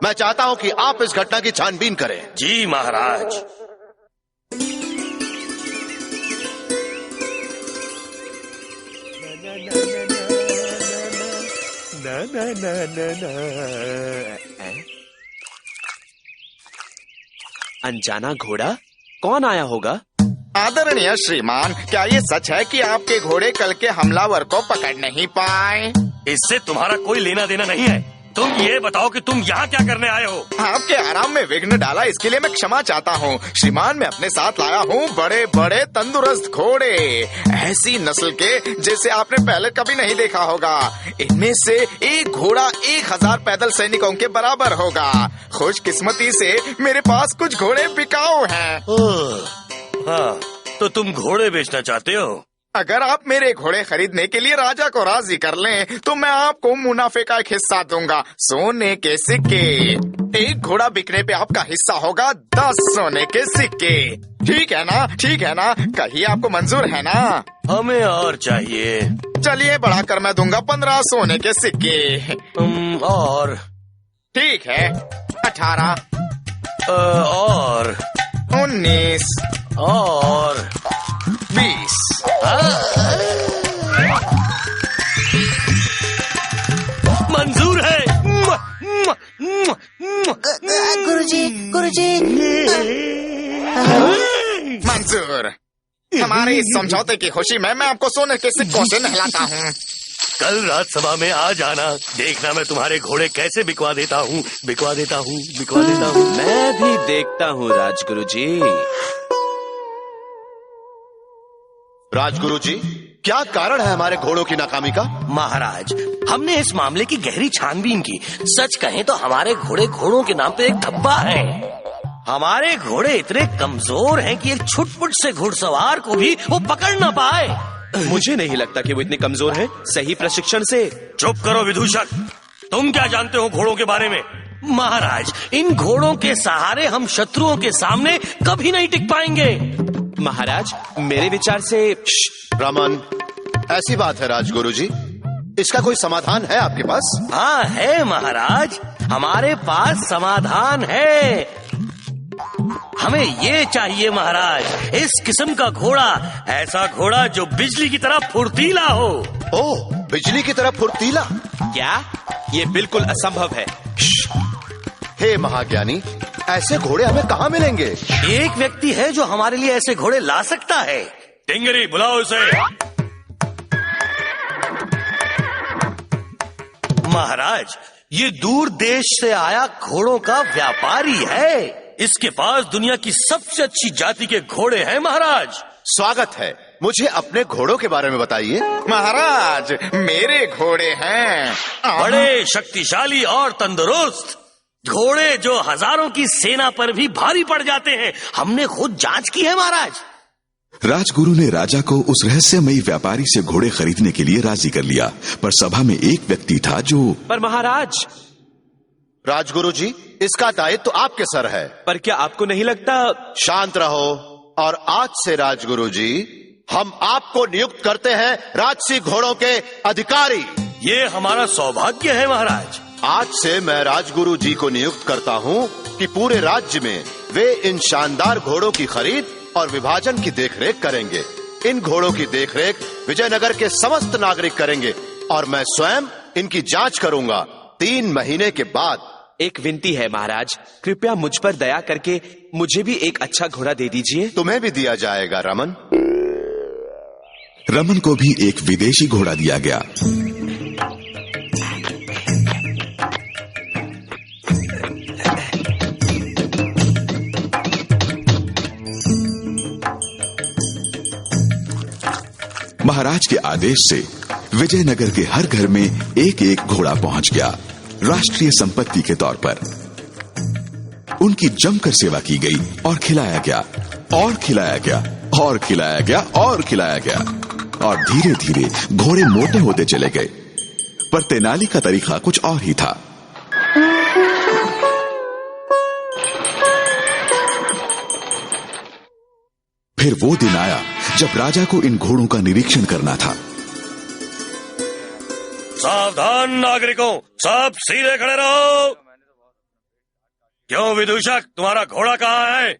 मैं चाहता हूं कि आप इस घटना की छानबीन करें। जी महाराज। अनजाना घोड़ा कौन आया होगा? आदरणीय श्रीमान, क्या ये सच है कि आपके घोड़े कल के हमलावर को पकड़ नहीं पाए? इससे तुम्हारा कोई लेना देना नहीं है। तुम ये बताओ कि तुम यहाँ क्या करने आए हो? आपके आराम में विघ्न डाला, इसके लिए मैं क्षमा चाहता हूँ। श्रीमान, मैं अपने साथ लाया हूँ बड़े बड़े तंदुरुस्त घोड़े, ऐसी नस्ल के जैसे आपने पहले कभी नहीं देखा होगा। इनमें से एक घोड़ा 1000 पैदल सैनिकों के बराबर होगा। खुशकिस्मती से मेरे पास कुछ घोड़े बिकाऊ हैं। हाँ, तो तुम घोड़े बेचना चाहते हो? अगर आप मेरे घोड़े खरीदने के लिए राजा को राजी कर लें, तो मैं आपको मुनाफे का एक हिस्सा दूंगा, सोने के सिक्के। एक घोड़ा बिकने पे आपका हिस्सा होगा 10 सोने के सिक्के। ठीक है ना? ठीक है ना? कहिए आपको मंजूर है ना? हमें और चाहिए। चलिए बढ़ाकर मैं दूंगा 15 सोने के सिक्के। और ठीक है 18 और 19 और 20। मंजूर है। गुरुजी मंजूर। हमारे इस समझौते की खुशी में मैं आपको सोने के सिक्कों से नहलाता हूँ। कल राजसभा में आ जाना, देखना मैं तुम्हारे घोड़े कैसे बिकवा देता हूँ। मैं भी देखता हूँ राजगुरु जी। राजगुरु जी, क्या कारण है हमारे घोड़ों की नाकामी का? महाराज, हमने इस मामले की गहरी छानबीन की। सच कहें तो हमारे घोड़े घोड़ों के नाम पे एक धब्बा है। हमारे घोड़े इतने कमजोर हैं कि एक छुटपुट से घुड़सवार को भी वो पकड़ ना पाए। मुझे नहीं लगता कि वो इतने कमजोर हैं। सही प्रशिक्षण से। चुप करो विदूषक, तुम क्या जानते हो घोड़ों के बारे में? महाराज, इन घोड़ों के सहारे हम शत्रुओं के सामने कभी नहीं टिक पाएंगे। महाराज, मेरे विचार से रमन, ऐसी बात है राजगुरु जी, इसका कोई समाधान है आपके पास? हाँ है महाराज, हमारे पास समाधान है। हमें ये चाहिए महाराज, इस किस्म का घोड़ा, ऐसा घोड़ा जो बिजली की तरह फुर्तीला हो। ओह, बिजली की तरह फुर्तीला? क्या? ये बिल्कुल असंभव है। हे महाज्ञानी, ऐसे घोड़े हमें कहाँ मिलेंगे? एक व्यक्ति है जो हमारे लिए ऐसे घोड़े ला सकता है। टिंगरी, बुलाओ उसे। महाराज, ये दूर देश से आया घोड़ों का व्यापारी है। इसके पास दुनिया की सबसे अच्छी जाति के घोड़े हैं महाराज। स्वागत है, मुझे अपने घोड़ों के बारे में बताइए। महाराज, मेरे घोड़े हैं बड़े शक्तिशाली और तंदुरुस्त घोड़े, जो हजारों की सेना पर भी भारी पड़ जाते हैं। हमने खुद जांच की है महाराज। राजगुरु ने राजा को उस रहस्यमयी व्यापारी से घोड़े खरीदने के लिए राजी कर लिया, पर सभा में एक व्यक्ति था जो... पर महाराज... राजगुरु जी, इसका दायित्व तो आपके सर है। पर क्या आपको नहीं लगता... शांत रहो, और आज से राजगुरु जी, हम आपको नियुक्त करते हैं राजसी घोड़ों के अधिकारी। ये हमारा सौभाग्य है महाराज। आज से मैं राजगुरु जी को नियुक्त करता हूँ कि पूरे राज्य में वे इन शानदार घोड़ों की खरीद और विभाजन की देखरेख करेंगे। इन घोड़ों की देखरेख विजयनगर के समस्त नागरिक करेंगे, और मैं स्वयं इनकी जांच करूंगा 3 महीने के बाद। एक विनती है महाराज, कृपया मुझ पर दया करके मुझे भी एक अच्छा घोड़ा दे दीजिए। तुम्हें भी दिया जाएगा रमन। रमन को भी एक विदेशी घोड़ा दिया गया। महाराज के आदेश से विजयनगर के हर घर में एक एक घोड़ा पहुंच गया, राष्ट्रीय संपत्ति के तौर पर। उनकी जमकर सेवा की गई और खिलाया गया और खिलाया गया और खिलाया गया और खिलाया गया, और धीरे धीरे घोड़े मोटे होते चले गए। पर तेनाली का तरीका कुछ और ही था। फिर वो दिन आया जब राजा को इन घोड़ों का निरीक्षण करना था। सावधान नागरिकों, सब सीधे खड़े रहो। क्यों विदूषक, तुम्हारा घोड़ा कहाँ है?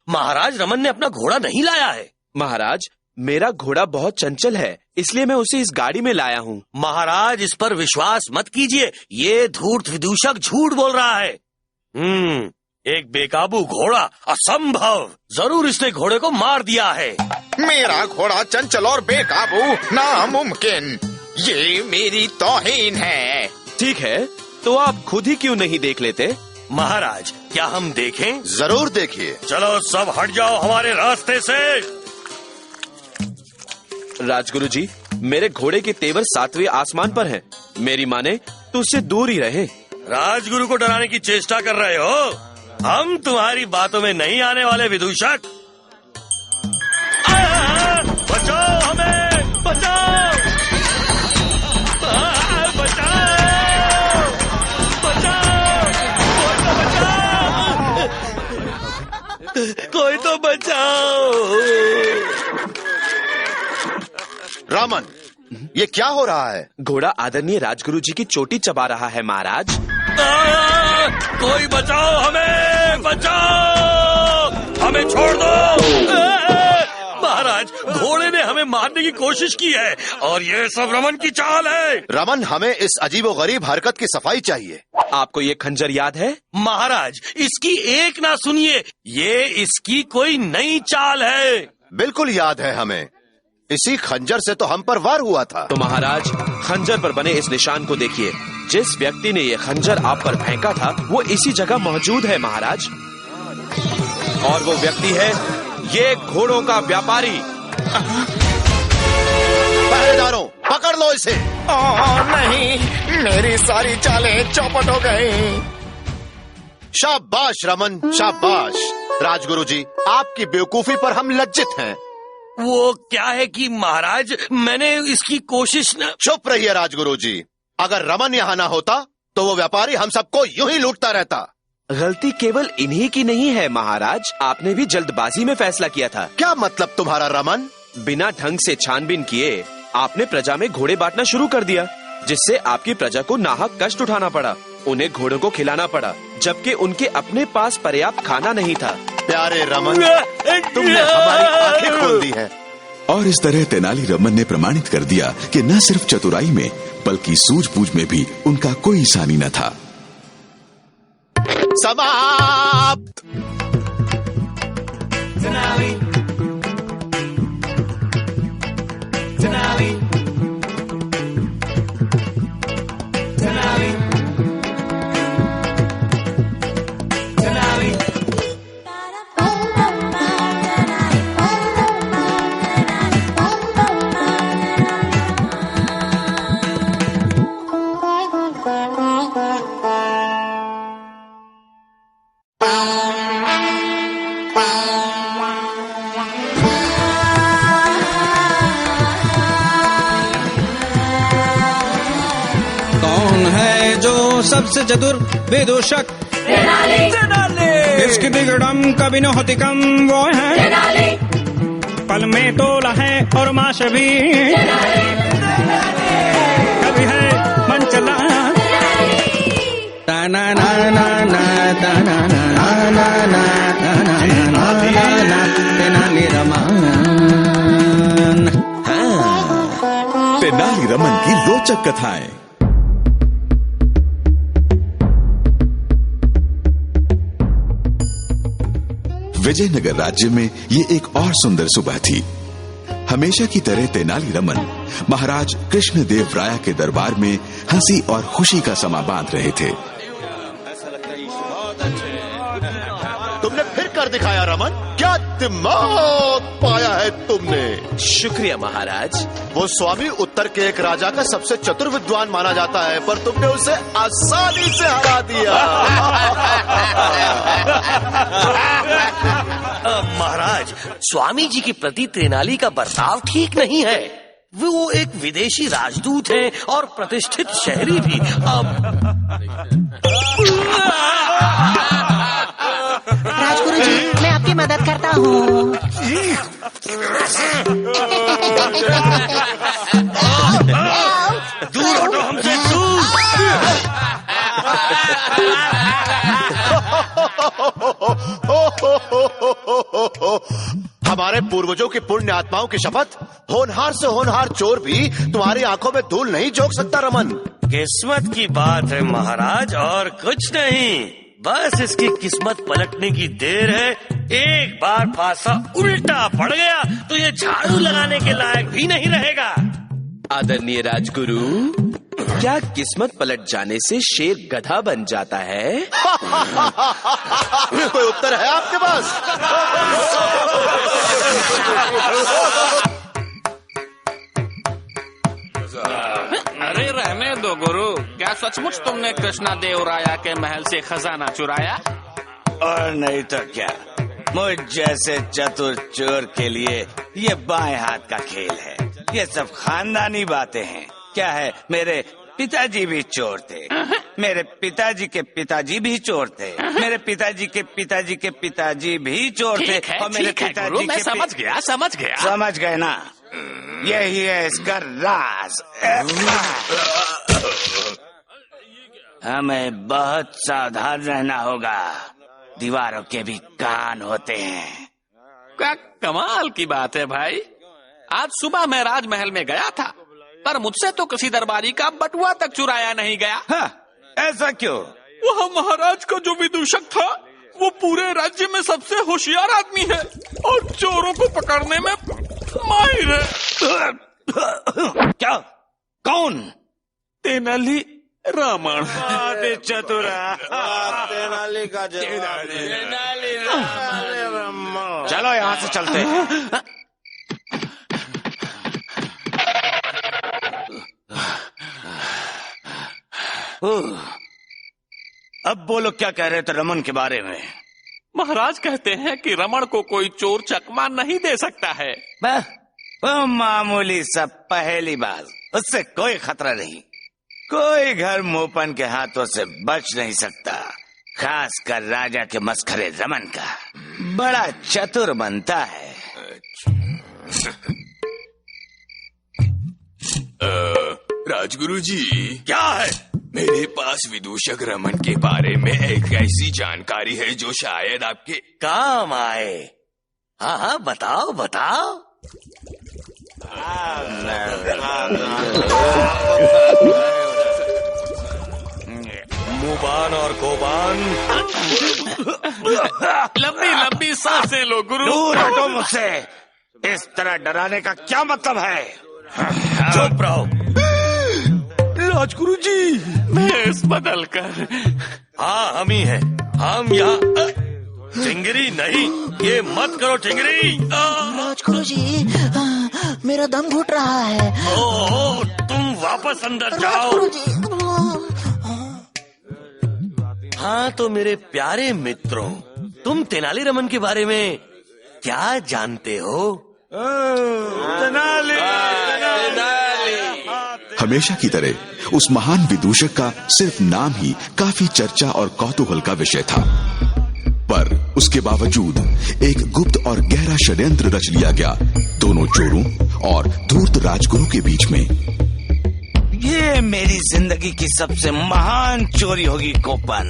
महाराज, रमन ने अपना घोड़ा नहीं लाया है। महाराज, मेरा घोड़ा बहुत चंचल है, इसलिए मैं उसे इस गाड़ी में लाया हूँ। महाराज, इस पर विश्वास मत कीजिए, ये धूर्त विदूषक झूठ बोल रहा है। एक बेकाबू घोड़ा, असंभव। जरूर इसने घोड़े को मार दिया है। मेरा घोड़ा चंचल और बेकाबू नामुमकिन, ये मेरी तौहीन है। ठीक है, तो आप खुद ही क्यों नहीं देख लेते? महाराज, क्या हम देखें? जरूर देखिए। चलो सब हट जाओ हमारे रास्ते से। राजगुरु जी, मेरे घोड़े के तेवर 7वें आसमान पर हैं। मेरी माने तो उससे दूर ही रहे। राजगुरु को डराने की चेष्टा कर रहे हो? हम तुम्हारी बातों में नहीं आने वाले विदूषक। बचाओ हमें, बचाओ, बचाओ, बचाओ, कोई तो बचाओ। रामन, ये क्या हो रहा है? घोड़ा आदरणीय राजगुरु जी की चोटी चबा रहा है महाराज। कोई बचाओ हमें, बचाओ, हमें छोड़ दो। महाराज, घोड़े ने हमें मारने की कोशिश की है, और ये सब रमन की चाल है। रमन, हमें इस अजीबोगरीब हरकत की सफाई चाहिए। आपको ये खंजर याद है? महाराज, इसकी एक ना सुनिए, ये इसकी कोई नई चाल है। बिल्कुल याद है हमें, इसी खंजर से तो हम पर वार हुआ था। तो महाराज, खंजर पर बने इस निशान को देखिए। जिस व्यक्ति ने ये खंजर आप पर फेंका था, वो इसी जगह मौजूद है महाराज। और वो व्यक्ति है ये घोड़ों का व्यापारी। पहरेदारों, पकड़ लो इसे। नहीं, मेरी सारी चालें चौपट हो गई। शाबाश रमन, शाबाश। राजगुरु जी, आपकी बेवकूफी पर हम लज्जित हैं। वो क्या है कि महाराज, मैंने इसकी कोशिश न... चुप रहिए राजगुरु जी। अगर रमन यहाँ ना होता तो वो व्यापारी हम सबको यूं ही लूटता रहता। गलती केवल इन्हीं की नहीं है महाराज, आपने भी जल्दबाजी में फैसला किया था। क्या मतलब तुम्हारा रमन? बिना ढंग से छानबीन किए आपने प्रजा में घोड़े बांटना शुरू कर दिया, जिससे आपकी प्रजा को नाहक कष्ट उठाना पड़ा। उन्हें घोड़ों को खिलाना पड़ा, जबकि उनके अपने पास पर्याप्त खाना नहीं था। प्यारे रमन, तुमने हमारी आंखें खोल दी हैं। और इस तरह तेनालीरामन ने प्रमाणित कर दिया कि न सिर्फ चतुराई में बल्कि सूझबूझ में भी उनका कोई सानी न था। समाप्त। कौन है जो सबसे चतुर विदूषक? इसकी बिगड़म कभी न होती कम, वो है पल में तोला है और माश भी, कभी है मन चला। ताना ना ना ना ताना ना ना ना ना ना ना तेनालीरामन। तेनालीरामन की रोचक कथाएं। विजयनगर राज्य में ये एक और सुंदर सुबह थी। हमेशा की तरह तेनालीरामन महाराज कृष्णदेव राय के दरबार में हंसी और खुशी का समा बांध रहे थे। तुमने फिर कर दिखाया रमन, क्या दिमाग पाया है तुमने। शुक्रिया महाराज। वो स्वामी उत्तर के एक राजा का सबसे चतुर विद्वान माना जाता है, पर तुमने उसे आसानी से हरा दिया। महाराज, स्वामी जी के प्रति तेनाली का बर्ताव ठीक नहीं है। वो एक विदेशी राजदूत हैं और प्रतिष्ठित शहरी भी। राजगुरु जी, मैं आपकी मदद करता हूँ। दूर हटो हमसे, दूर। हमारे पूर्वजों की पुण्य आत्माओं की शपथ, होनहार से होनहार चोर भी तुम्हारी आंखों में धूल नहीं झोंक सकता रमन। किस्मत की बात है महाराज, और कुछ नहीं। बस इसकी किस्मत पलटने की देर है। एक बार पासा उल्टा पड़ गया तो ये झाड़ू लगाने के लायक भी नहीं रहेगा। आदरणीय राजगुरु, क्या किस्मत पलट जाने से शेर गधा बन जाता है? कोई उत्तर है आपके पास? अरे रहने दो गुरु, क्या सचमुच तुमने कृष्णदेव राया के महल से खजाना चुराया? और नहीं तो क्या, मुझ जैसे चतुर चोर के लिए ये बाएं हाथ का खेल है। ये सब खानदानी बातें हैं। क्या है, मेरे पिताजी भी चोर थे, मेरे पिताजी के पिताजी भी चोर थे, मेरे पिताजी के पिताजी के पिताजी भी चोर थे, और मेरे पिताजी के समझ गए ना। यही है इसका राज। हमें बहुत सावधान रहना होगा, दीवारों के भी कान होते हैं। क्या कमाल की बात है भाई। आज सुबह मैं राजमहल में गया था, पर मुझसे तो किसी दरबारी का बटुआ तक चुराया नहीं गया। हाँ, ऐसा क्यों? वहाँ महाराज का जो विदूषक था, वो पूरे राज्य में सबसे होशियार आदमी है और चोरों को पकड़ने में माहिर है। क्या? कौन? तेनालीरामन। चतुरा तेनाली का जवाब। चलो यहाँ से चलते हैं। अब बोलो, क्या कह रहे थे रमन के बारे में? महाराज कहते हैं कि रमन को कोई चोर चकमा नहीं दे सकता है। वो मामूली सा पहेली बाज, उससे कोई खतरा नहीं। कोई घर मोपन के हाथों से बच नहीं सकता, खासकर राजा के मस्खरे रमन का। बड़ा चतुर बनता है। राजगुरु जी, क्या है? मेरे पास विदूषक रमन के बारे में एक ऐसी जानकारी है जो शायद आपके काम आए। हाँ हाँ, बताओ बताओ। मुबान और गोबान, लंबी लंबी सांसें लो गुरु। दूर हटो मुझसे। इस तरह डराने का क्या मतलब है? चुप रहो। राजगुरु जी, भेष बदल कर। हाँ, हम ही हैं। हम यहाँ टिंगरी नहीं, ये मत करो टिंगरी। राजगुरु जी, मेरा दम घुट रहा है। ओ, तुम वापस अंदर जाओ। राजगुरु जी। हाँ तो मेरे प्यारे मित्रों, तुम तेनाली रमन के बारे में क्या जानते हो? तेनाली। हमेशा की तरह उस महान विदूषक का सिर्फ नाम ही काफी चर्चा और कौतूहल का विषय था, पर उसके बावजूद एक गुप्त और गहरा षड्यंत्र रच लिया गया दोनों चोरों और धूर्त राजगुरु के बीच में। ये मेरी जिंदगी की सबसे महान चोरी होगी कोपन।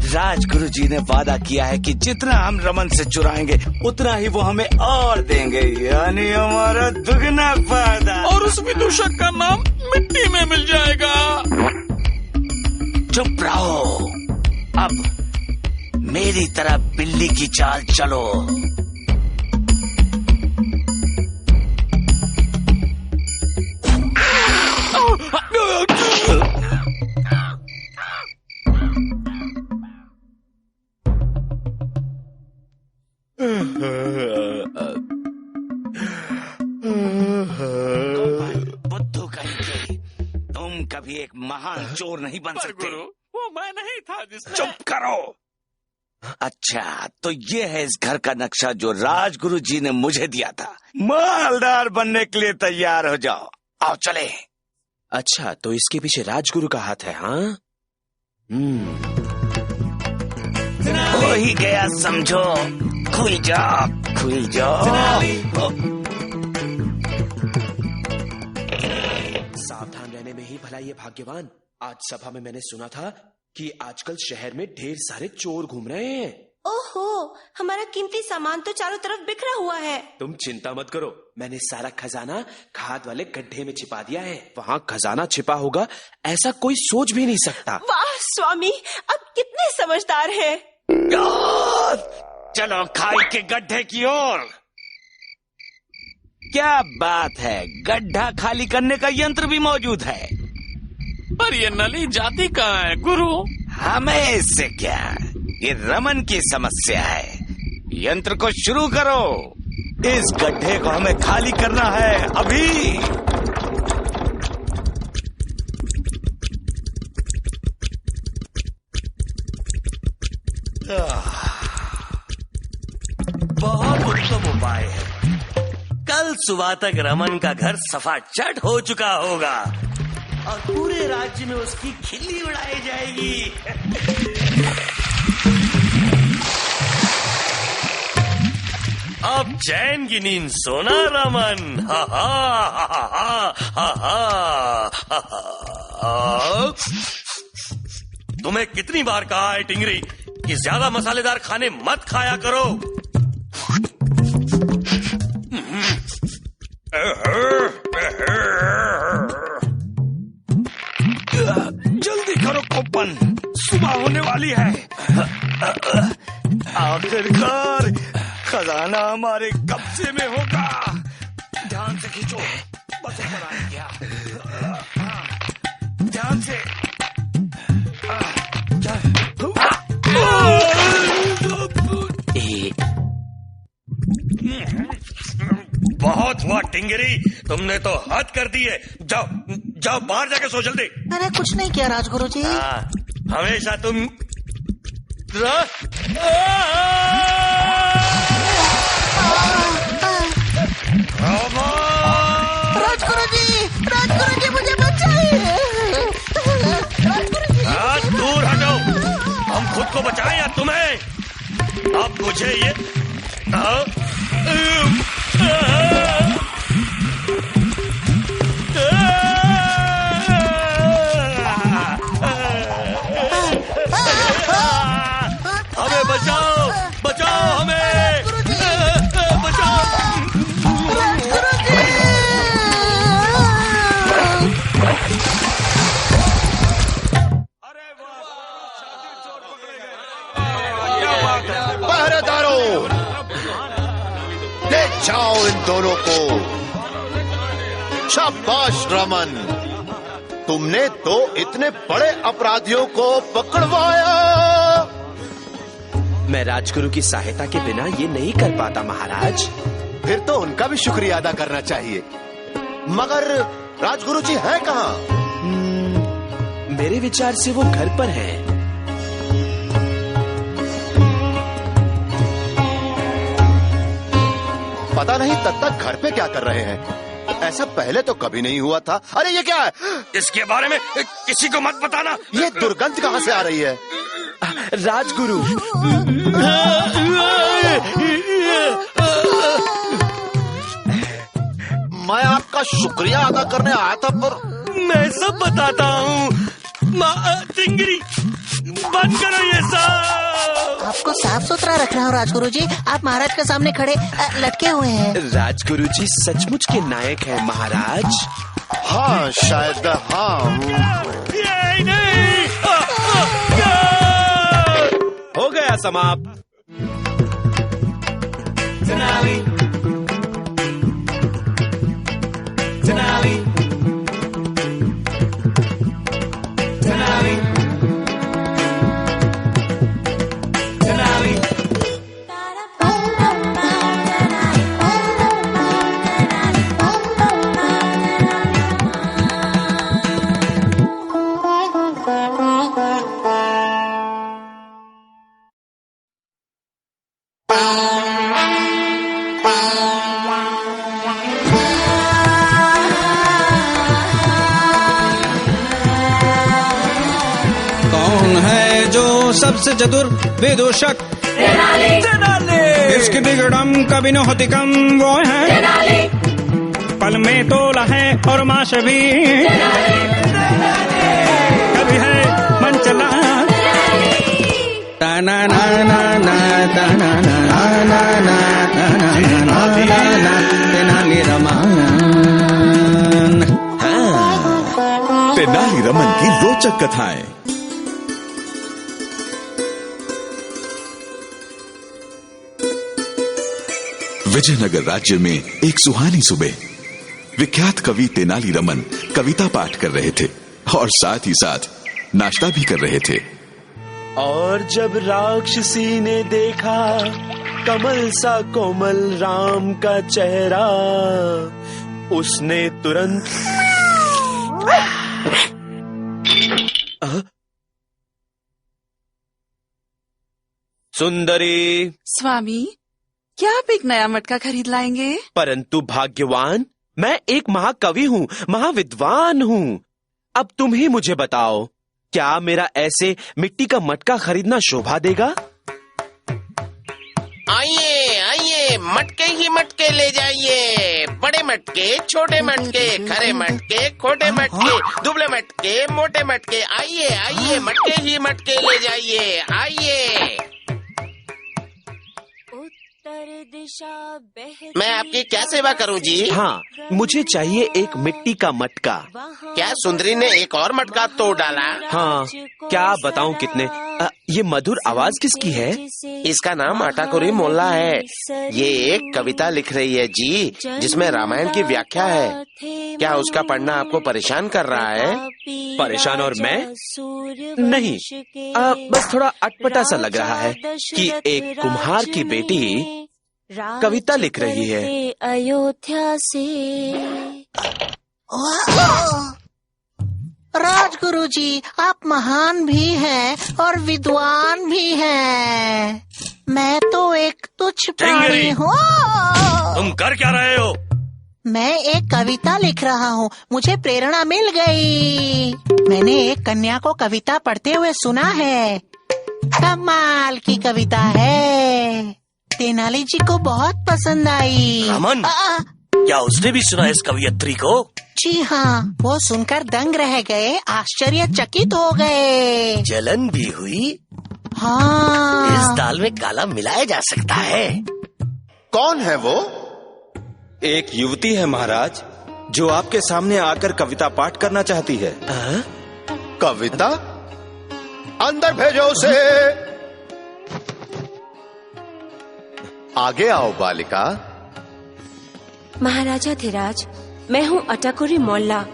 राजगुरु जी ने वादा किया है कि जितना हम रमन से चुराएंगे उतना ही वो हमें और देंगे, यानी हमारा दुगना फायदा। और उस विदूषक का नाम मिट्टी में मिल जाएगा। चुप रहो। अब मेरी तरह बिल्ली की चाल चलो। बुद्धू कहेंगे, तुम कभी एक महान चोर नहीं बन सकते। वो मैं नहीं था जिसने। चुप करो। अच्छा, तो ये है इस घर का नक्शा जो राजगुरु जी ने मुझे दिया था। मालदार बनने के लिए तैयार हो जाओ। आओ चले। अच्छा, तो इसके पीछे राजगुरु का हाथ है? हाँ, हो ही गया समझो। खुल जाओ, खुल जाओ। सावधान रहने में ही भला ये भाग्यवान। आज सभा में मैंने सुना था कि आजकल शहर में ढेर सारे चोर घूम रहे हैं। ओहो, हमारा कीमती सामान तो चारों तरफ बिखरा हुआ है। तुम चिंता मत करो, मैंने सारा खजाना खाद वाले गड्ढे में छिपा दिया है। वहाँ खजाना छिपा होगा ऐसा कोई सोच भी नहीं सकता। वाह स्वामी, अब कितने समझदार हैं। चलो खाई के गड्ढे की ओर। क्या बात है, गड्ढा खाली करने का यंत्र भी मौजूद है। पर ये नली जाती कहाँ है गुरु? हमें इससे क्या, ये रमन की समस्या है। यंत्र को शुरू करो। इस गड्ढे को हमें खाली करना है अभी। बहुत उत्तम उपाय है। कल सुबह तक रमन का घर सफाचट हो चुका होगा और पूरे राज्य में उसकी खिल्ली उड़ाई जाएगी। अब चैन की नींद सोना रमन। हा हा हा हा हा हा। तुम्हें कितनी बार कहा है टिंगरी कि ज्यादा मसालेदार खाने मत खाया करो। जल्दी करो कोपन, सुबह होने वाली है। आखिरकार खजाना हमारे कब्जे में होगा। ध्यान से खींचो, बस ऊपर आ गया। ध्यान से। बहुत हुआ टिंगरी, तुमने तो हद कर दी है। जाओ जाओ, बाहर जाके सो जल्दी। मैंने कुछ नहीं किया राजगुरु जी। हमेशा तुम राजगुरु जी मुझे बचाइए। जाओ इन दोनों को। शाबाश रमन, तुमने तो इतने बड़े अपराधियों को पकड़वाया। मैं राजगुरु की सहायता के बिना ये नहीं कर पाता महाराज। फिर तो उनका भी शुक्रिया अदा करना चाहिए। मगर राजगुरु जी हैं कहाँ? मेरे विचार से वो घर पर हैं। पता नहीं तब तक घर पे क्या कर रहे हैं। ऐसा पहले तो कभी नहीं हुआ था। अरे ये क्या है? इसके बारे में किसी को मत बताना। ये दुर्गंध कहाँ से आ रही है? राजगुरु, मैं आपका शुक्रिया अदा करने आया था, पर मैं सब बताता हूँ। चिंगरी, बंद करो ये सब। आपको साफ सुथरा रखना हो राजगुरु जी। आप महाराज के सामने खड़े लटके हुए हैं। राजगुरु जी सचमुच के नायक हैं महाराज। हाँ शायद हाँ। नहीं। हो गया समाप्त। सबसे चतुर विदूषक इसकी बिगड़म कभी न होती कम, वो है पल में तोला है और माश भी कभी है मन चला। ताना ना ना ना ताना ना ना ना ना ना ना तेनाली रमन। तेनाली रमन की रोचक कथाएं। विजयनगर राज्य में एक सुहानी सुबह विख्यात कवि तेनाली रमन कविता पाठ कर रहे थे और साथ ही साथ नाश्ता भी कर रहे थे। और जब राक्षसी ने देखा कमल सा कोमल राम का चेहरा, उसने तुरंत सुंदरी। स्वामी, क्या आप एक नया मटका खरीद लाएंगे? परंतु भाग्यवान, मैं एक महाकवि हूँ, महाविद्वान हूँ। अब तुम ही मुझे बताओ, क्या मेरा ऐसे मिट्टी का मटका खरीदना शोभा देगा? आइए आइए, मटके ही मटके ले जाइए। बड़े मटके, छोटे मटके, खरे मटके, खोटे मटके, दुबले मटके, मोटे मटके। आइए आइए, मटके ही मटके ले जाइए। आइए। मैं आपकी क्या सेवा करूं जी? हाँ, मुझे चाहिए एक मिट्टी का मटका। क्या सुंदरी ने एक और मटका तोड़ डाला? हाँ, क्या बताऊं कितने। ये मधुर आवाज किसकी है? इसका नाम अटाकुरी मोल्ला है। ये एक कविता लिख रही है जी, जिसमें रामायण की व्याख्या है। क्या उसका पढ़ना आपको परेशान कर रहा है? परेशान और मैं? नहीं, बस थोड़ा अटपटा सा लग रहा है कि एक कुम्हार की बेटी कविता लिख रही है। अयोध्या से। राजगुरु जी, आप महान भी हैं और विद्वान भी हैं। मैं तो एक तुच्छ प्राणी हूँ। तुम कर क्या रहे हो? मैं एक कविता लिख रहा हूँ, मुझे प्रेरणा मिल गई। मैंने एक कन्या को कविता पढ़ते हुए सुना है। कमाल की कविता है, तेनाली जी को बहुत पसंद आई। रमन, क्या उसने भी सुना इस कवियत्री को? जी हाँ, वो सुनकर दंग रह गए, आश्चर्यचकित हो गए। जलन भी हुई? हाँ। इस दाल में काला मिलाया जा सकता है। कौन है वो? एक युवती है महाराज, जो आपके सामने आकर कविता पाठ करना चाहती है। कविता? अंदर भेजो उसे। आगे आओ बालिका। महाराजा धीराज, मैं हूँ अटाकुरी मोल्ला।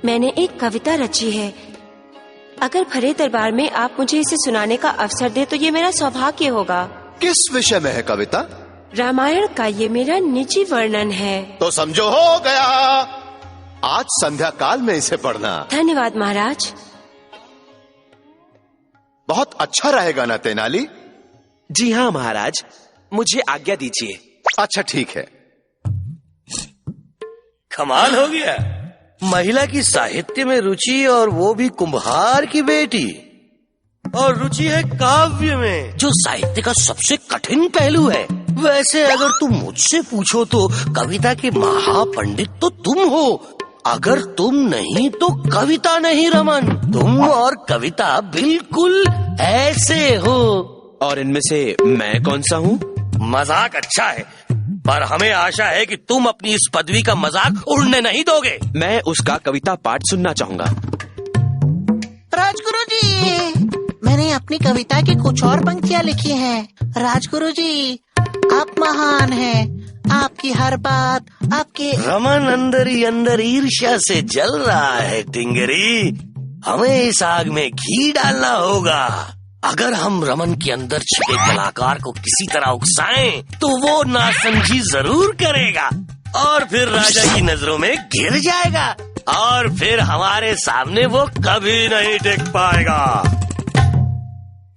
मैंने एक कविता रची है। अगर भरे दरबार में आप मुझे इसे सुनाने का अवसर दे तो ये मेरा सौभाग्य होगा। किस विषय में है कविता? रामायण का ये मेरा निजी वर्णन है। तो समझो हो गया, आज संध्या काल में इसे पढ़ना। धन्यवाद महाराज। बहुत अच्छा रहेगा ना तेनाली? जी हाँ महाराज, मुझे आज्ञा दीजिए। अच्छा ठीक है। कमाल हो गया, महिला की साहित्य में रुचि और वो भी कुम्हार की बेटी, और रुचि है काव्य में, जो साहित्य का सबसे कठिन पहलू है। वैसे अगर तुम मुझसे पूछो तो कविता के महापंडित तो तुम हो। अगर तुम नहीं तो कविता नहीं रमन, तुम और कविता बिल्कुल ऐसे हो। और इनमें से मैं कौन सा हूँ? मजाक अच्छा है, पर हमें आशा है कि तुम अपनी इस पदवी का मजाक उड़ने नहीं दोगे। मैं उसका कविता पाठ सुनना चाहूंगा। राजगुरु जी, मैंने अपनी कविता की कुछ और पंक्तियाँ लिखी हैं। राजगुरु जी, आप महान हैं, आपकी हर बात आपके। रमन अंदर ही अंदर ईर्ष्या से जल रहा है टिंगरी। हमें इस आग में घी डालना होगा। अगर हम रमन के अंदर छिपे कलाकार को किसी तरह उकसाएं तो वो नासमझी जरूर करेगा और फिर राजा की नजरों में गिर जाएगा और फिर हमारे सामने वो कभी नहीं टिक पाएगा।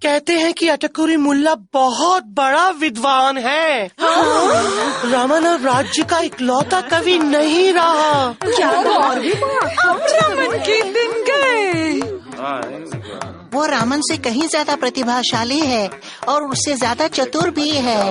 कहते हैं कि अटकुरी मुल्ला बहुत बड़ा विद्वान है। रमन और राज्य का इकलौता कवि नहीं रहा। क्या और भी रमन के दिन गए। वो रामन से कहीं ज्यादा प्रतिभाशाली है और उससे ज्यादा चतुर भी है।